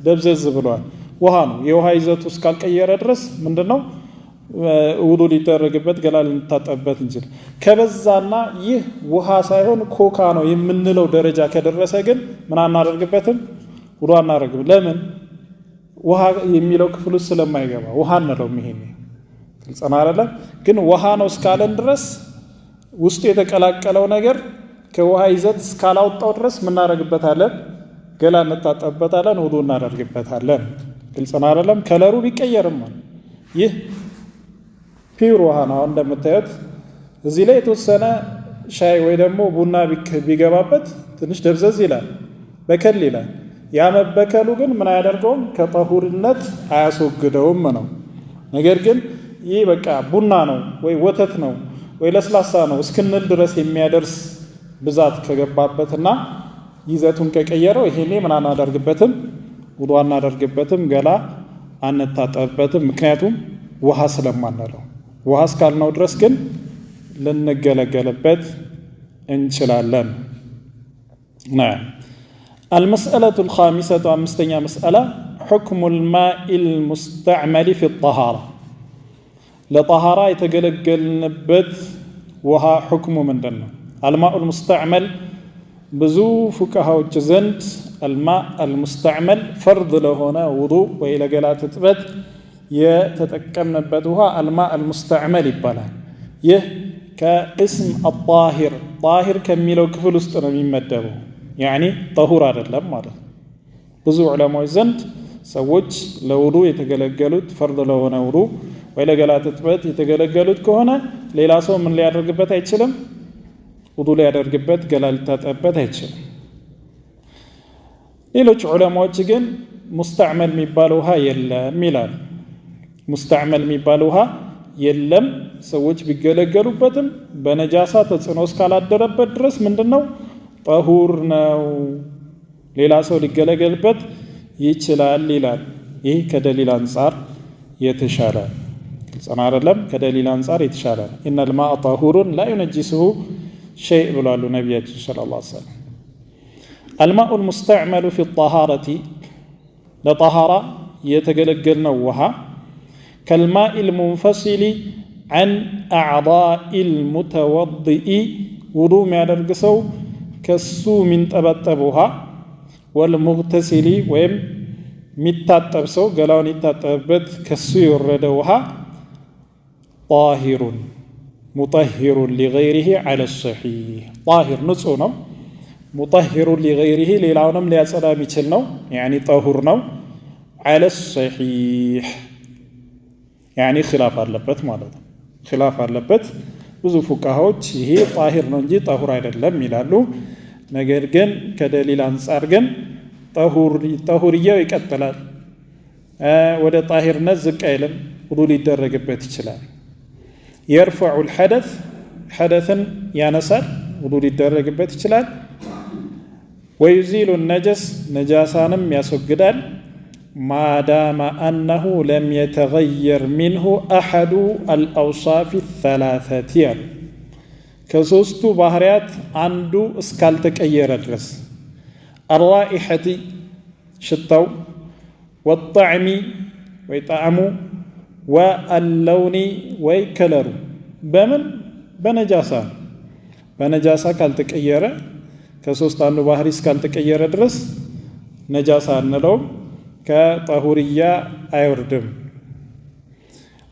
ደብዘዝ ብሏል ውሃ ነው የውሃ ይዘቱ እስካልቀየረ ድረስ ምንድነው ውዱ ሊደረግበት ገላ ልንታጠብበት እንጂ ከበዛና ይህ ውሃ ሳይሆን ኮካ ነው የምንለው ደረጃ ከደረሰ ግን ምን አናደርግበትም ውዱ አናደርግም ለምን ውሃ የሚለው ክፍል ውስጥ ስለማይገባ ውሃ ነው ይሄን ግልጽ ነው አይደለም ግን ውሃ ነው እስካለን ድረስ ውስጡ የተቀላቀለው ነገር ከውሃ ይዘት እስካላወጣው ድረስ ምን እናደርግበታለን ገላ እንታጠብበታለን ውዱ እናደርግበታለን ግልጽ ነው አይደለም ከለሩ ቢቀየርም ይህ ፒውር ውሃ ነው እንደምታዩት እዚህ ላይ የተወሰነ ሻይ ወይ ደግሞ ቡና ቢገባበት ትንሽ ደብዘዝ ይላል በከል ይላል ያ መበከሉ ግን ምን አያደርገውም ከጠሁርነት አያስወግደውም ነው ነገር ግን ይህ በቃ ቡና ነው ወይ ወተት ነው ወይ ለስላሳ ነው እስክንል ድረስ የሚያደርስ ብዛት ከገባበትና ይዘቱን ከቀየረው ይሄኔ ምን አናደርግበትም ውዱ አናደርግበትም ገላ አንታጠብበትም ምክንያቱም ውሃ ስለማንለው ውሃ እስካልነው ድረስ ግን ልንገለገልበት እንችላለን المسألة الخامسة أمستنيا مسألة حكم الماء المستعمل في الطهارة لطهارة يتقلقل نبت وها حكم من دنه الماء المستعمل بزو فكها وجزنت الماء المستعمل فرض له هنا وضوء وإلى قلات تثبت يتتكم نبتها الماء المستعمل يبالا يه كاسم الطاهر طاهر كميلو كفل استرمين مدبه يعني طهور هذا اللم بزو علماء زنت سوج لوضوء يتقلقلت فرض له هنا وضوء وإلى قلات تثبت يتقلقلت كهنا ليلا سو من اللي يرقبت يتشلم ውዱ ላይ ያደርግበት ገላ ሊታጠብበት አይችልም ሌሎች ዑለማዎች ግን ሙስተዕመል የሚባል ውሃ የለም ይላል ሙስተዕመል የሚባል ውሃ የለም ሰዎች ቢገለገሉበትም በነጃሳ ተጽዕኖ እስካላደረበት ድረስ ምንድነው ጠሁር ነው ሌላ ሰው ሊገለገልበት ይችላል ይላል ይህ ከደሊል አንፃር የተሻለ ግልጽ አይደለም ከደሊል አንፃር የተሻለ ان الماء طهور لا ينجسه شيء بلال النبي صلى الله عليه وسلم الماء المستعمل في الطهارة لطهارة يتقلقلنا وها كالماء المنفصل عن أعضاء المتوضئ وضوء ما يدرقسو كسو من تبتبها والمغتسل ويم متتبسو قالوا نتتبت كسو يردوها طاهر مطهر لغيره على الصحيح طاهر نصونه ሙጠሂሩ ሊገይሪሂ ሌላውንም ሊያጸዳ የሚችል ነው ያኒ ጠሁር ነው አለ ሰሒህ ያኒ ኺላፍ አለበት ማለት ነው ኺላፍ አለበት ብዙ ፉቃሃዎች ይሄ ጣሂር ነው እንጂ ጠሁር አይደለም ይላሉ ነገር ግን ከደሊል አንፃር ግን ጠሁርያው ይቀጥላል ወደ ጣሂርነት ዝቅ አይልም ውዱ ሊደረግበት ይችላል يرفع الحدث حدثا ያነሳል ውዱ ሊደረግበት ይችላል ويزيل النجس نجاسانم ያስወግዳል ما دام أنه لم يتغير منه أحد الأوصاف الثلاثة كسوستو ባህሪያት አንዱ እስካልተቀየረ ድረስ الرائحة ሽታው والطعم ويطعم واللون ويكلر በምን በነጃሳ ካልተቀየረ ከሶስት አንዱ ባህሪ እስካልተቀየረ ድረስ ነጃሳ እንለው ከጠሁርያ አይወርድም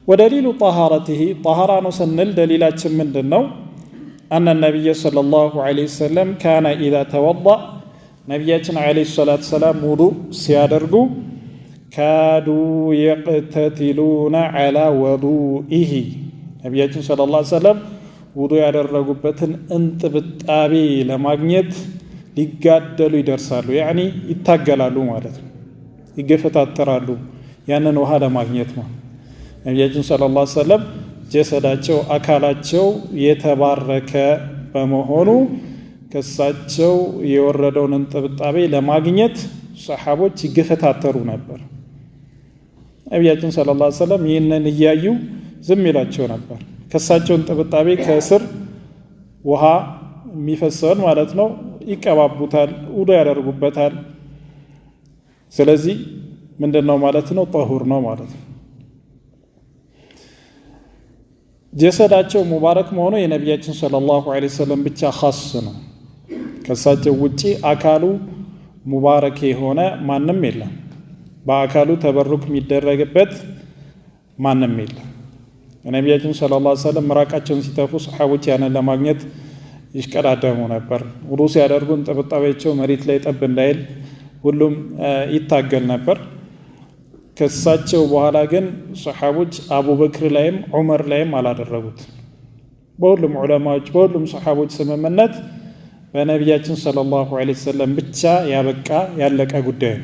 ودليل طهارته طهارة سنل دليلات ምንድነው أن النبي صلى الله عليه وسلم كان إذا توضأ نبينا عليه الصلاة والسلام وضوء ሲያደርጉ كادوا يقتتلون على وضوئه ነብያችን ሰለላሁ ዐለይሂ ወሰለም ውዱ ያደረጉበትን እንጥብጣቢ ለማግኘት ሊጋደሉ ይደርሳሉ ያኒ ይታገላሉ ማለት ነው ይገፈታተራሉ ያንን ውሃ ለማግኘት ነው ነብያችን ሰለላሁ ዐለይሂ ወሰለም ጀሰዳቸው አካላቸው የተባረከ በመሆኑ ከሳቸው የወረደውን እንጥብጣቢ ለማግኘት ሰሃቦች ይገፈታተሩ ነበር ነብያችን ሰለላሁ ዐለይሂ ወሰለም ይህንን እያዩ ዝም ይላቸው ነበር ከሳቸው እንጥብጣቢ ከስር ውሃ የሚፈሰውን ማለት ነው ይቀባቡታል ውዱ ያደርጉበታል ስለዚህ ምንድነው ማለት ነው ጠሁር ነው ማለት ነው ጀሰዳቸው ሙባረክ መሆኑ የነብያችን ሰለላሁ ዐለይሂ ወሰለም ብቻ ኻስ ነው ከሳቸው ውጪ አካሉ ሙባረክ የሆነ ማንም የለም በአካሉ ተበሩክ የሚደረግበት ማንም የለም ነብያችን ሰለላሁ ዐለይሂ ወሰለም ምራቃቸውን ሲተፉ ሰሃቦች ያንን ለማግኘት ይሽቀዳደሙ ነበር ውዱ ሲያደርጉ እንጥብጣቢያቸው መሬት ላይ ጠብ እንዳይል ሁሉም ይታገል ነበር ከሳቸው በኋላ ግን ሰሃቦች አቡበክር ላይም ዑመር ላይም አላደረጉት በሁሉም ዑለማዎች በሁሉም ሰሃቦች ስምምነት በነብያችን ሰለላሁ ዐለይሂ ወሰለም ብቻ ያበቃ ያለቀ ጉዳይ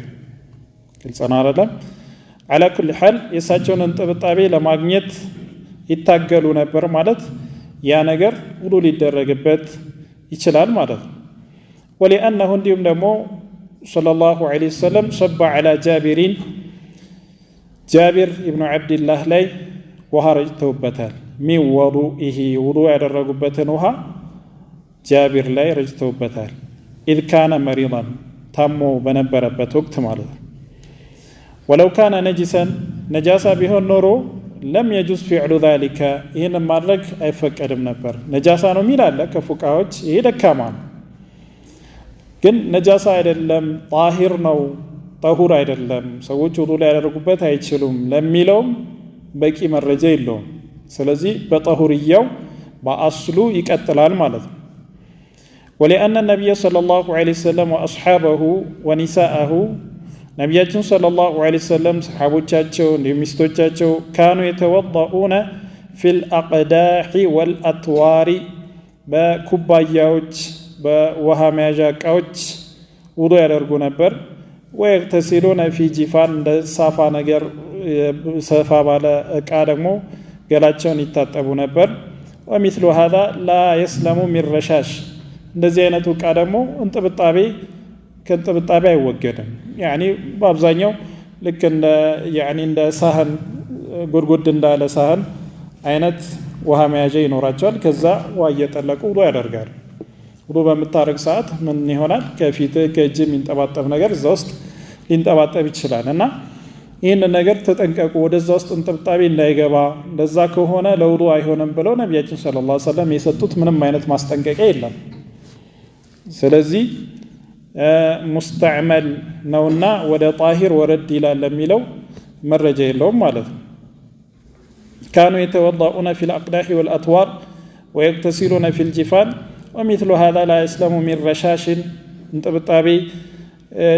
ግልጽ ነው አይደለም على كل حال የሳቸውን እንጥብጣቢ ለማግኘት ይታገሉ ነበር ማለት ያ ነገር ውዱ ሊደረግበት ይችላል ማለት ነው ولانه እንዲሁም ደግሞ ሰለላሁ ዐለይሂ ወሰለም صب على جابر ابن عبد الله ላይ ውሃ ረጭተውበታል ሚን ወዱኢሂ ውዱ ያደረጉበትን ውሃ ጃቢር ላይ ረጭተውበታል إذ كان مريضا ታሞ በነበረበት ወቅት ማለት ነው ولو كان نجسا نجاسة بهون نورو لم يجوز فعل ذلك ይሄን ማድረግ አይፈቀድም ነበር ነጃሳ ነው ሚላል ከፉቃዎች ይሄ ደካማ ነው ግን ነጃሳ አይደለም ጣሂር ነው ጠሁር አይደለም ሰዎች ውዱ ላይ ያደርጉበት አይችሉም ለሚለው በቂ መረጃ የለውም ስለዚህ በጠሁርያው በአስሉ ይቀጥላል ማለት ነው ولأن النبي صلى الله عليه وسلم وأصحابه ونساءه ነብያችን ሰለላሁ ዐለይሂ ወሰለም ሰሃቦቻቸው ሚስቶቻቸው ካኑ የተወضؤون في الأقداح والأطوار በኩባያዎች በውሃ መያዣ እቃዎች ውዱ ያደርጉ ነበር ويغتسلون في جفان እንደ ሳፋ ነገር ሰፋ ባለ እቃ ደግሞ ገላቸውን ይታጠቡ ነበር ومثل هذا لا يسلم من رشاش እንደዚህ አይነቱ እቃ ደግሞ እንጥብጣቤ ከጥብጣቤ አይወገድም ያኒ በአብዛኛው ልክ እንደ ያኒ እንደ ሳህን ጉርጉድ እንዳለ ሳህን አይነት ውሃ መያዣ ይኖራቸዋል ከዛ ውሃ እየጠለቁ ውዱ ያደርጋሉ ውዱ በመታረቅ ሰዓት ምን ይሆናል ከፊት ከእጅ የሚንጠባጠብ ነገር እዛ ውስጥ ሊንጠባጠብ ይችላል እና ይህን ነገር ተጠንቀቁ ወደዛ ውስጥ እንጥብጣቤ እንዳይገባ እንደዛ ከሆነ ለውዱ አይሆንም ብለው ነብያችን ሰለላሁ ዐለይሂ ወሰለም የሰጡት ምንም አይነት ማስጠንቀቂያ የለም ስለዚህ ሙስተዕመል ነውና ወደ ጣሂር ወረድ ይላል ለሚለው መረጃ የለውም ማለት ነው كانوا يتوضؤون في الأقداح والأطوار ويغتسلون في الجفان ومثل هذا لا يسلم من رشاش እንጥብጣቤ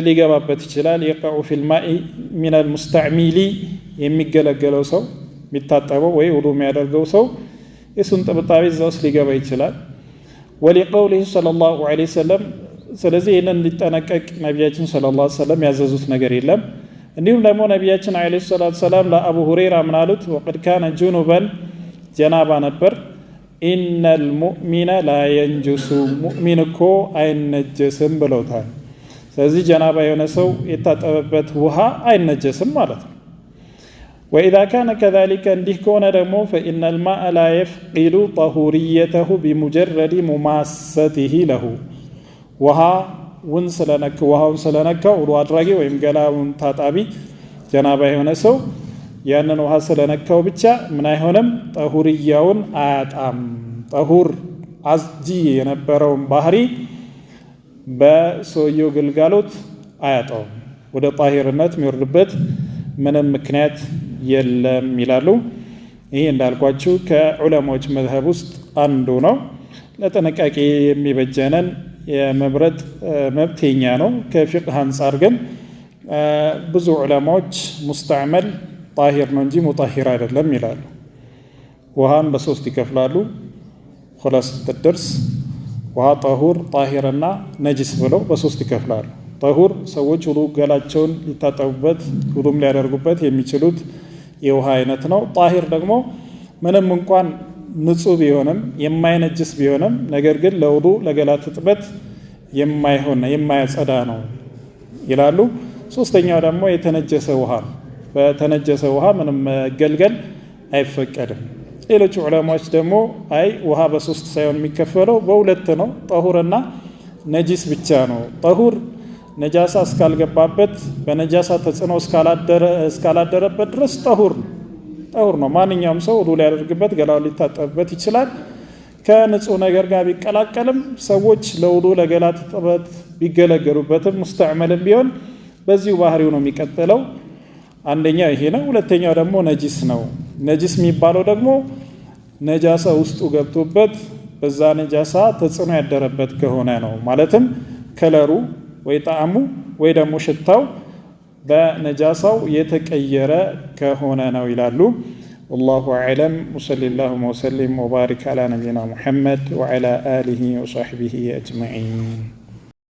ሊገባበት ይችላል يقع في الماء من المستعمل የሚገለገለው ሰው የሚታጠበው ወይ ውዱ የሚያደርገው ሰው የሱን ጥብጣቤ እዛውስ ሊገባ ይችላል ولقوله صلى الله عليه وسلم ስለዚህ ይሄንን ሊጠነቀቅ ነብያችን ሰለላሁ ዐለይሂ ወሰለም ያዘዙት ነገር የለም እንዲሁም ደግሞ ነብያችን አለይሂ ሰላቱ ሰላም ለአቡ ሁረይራ ምን አሉት وقد كان جنبا ጀናባ ነበር إن المؤمن لا ينجس مؤمن እኮ አይነጀስም ብለውታል ስለዚህ ጀናባ የሆነ ሰው የታጠበበት ውሃ አይነጀስም ማለት ነው وإذا كان كذلك እንዲህ ከሆነ ደግሞ فإن الماء لا يفقد طهوريته بمجرد مماسته له ውሃውን ስለነካው ውዱ አድራጊ ወይም ገላውን ታጣቢ ጀናባ የሆነ ሰው ያንን ውሃ ስለነካው ብቻ ምን አይሆንም ጠሁርያውን አያጣም ጠሁር አዝጂ የነበረውን ባህሪ በሰውየው ግልጋሎት አያጣው ወደ ጣሂርነት የሚወርድበት ምንም ምክንያት የለም ይላሉ ይሄ እንዳልኳችሁ ከዑለማዎች መዝሀብ ውስጥ አንዱ ነው ለጥንቃቄ የሚበጀነን የመብረጥ መብተኛ ነው ከፊቅህ አንፃር ግን ብዙ ዑለማዎች ሙስተዕመል ጣሂር ነው እንጂ ሙጣሂር አይደለም ይላሉ ውሃን በሶስት ይከፍላሉ خلاص الدرس ውሃ ጠሁር ጣሂርና ነጅስ ብለው በሶስት ይከፍላሉ ጠሁር ሰዎች ሁሉ ገላቸውን ሊታጠቡበት ሁሉም ሊያደርጉበት የሚችሉት የውሃ አይነት ነው ጣሂር ደግሞ ምንም እንኳን ንጹህ ቢሆንም የማይነጅስ ቢሆንም ነገር ግን ለውዱ ለገላ ትጥበት የማያጸዳ ነው ይላሉ ሶስተኛው ደግሞ የተነጀሰ ውሃ በተነጀሰ ውሃ ምንም መገልገል አይፈቀድም ሌሎች ዑለማዎች ደግሞ አይ ውሃ በሶስት ሳይሆን የሚከፈለው በሁለት ነው ጠሁርና ነጂስ ብቻ ነው ጠሁር ነጃሳ እስካልገባበት በነጃሳ ተጽዕኖ እስካላደረበት ድረስ ጠሁር ነው ማንኛውም ሰው ውዱ ሊያደርግበት ገላው ሊታጠብበት ይችላል ከንጹህ ነገር ጋር ቢቀላቀልም ሰዎች ለውዱ ለገላ ትጥበት ቢገለገሉበትም ሙስተዕመልም ቢሆን በዚሁ ባህሪው ነው የሚቀጥለው አንደኛው ይሄ ነው ሁለተኛው ደግሞ ነጂስ ነው ነጂስ የሚባለው ደግሞ ነጃሳ ውስጡ ገብቶበት በዛ ነጃሳ ተጽዕኖ ያደረበት ከሆነ ነው ማለትም ከለሩ ወይ ጣዕሙ ወይ ደግሞ ሽታው በነጃሳው የተቀየረ ከሆነ ነው ይላሉ والله اعلم وصلى الله وسلم وبارك على نبينا محمد وعلى اله وصحبه اجمعين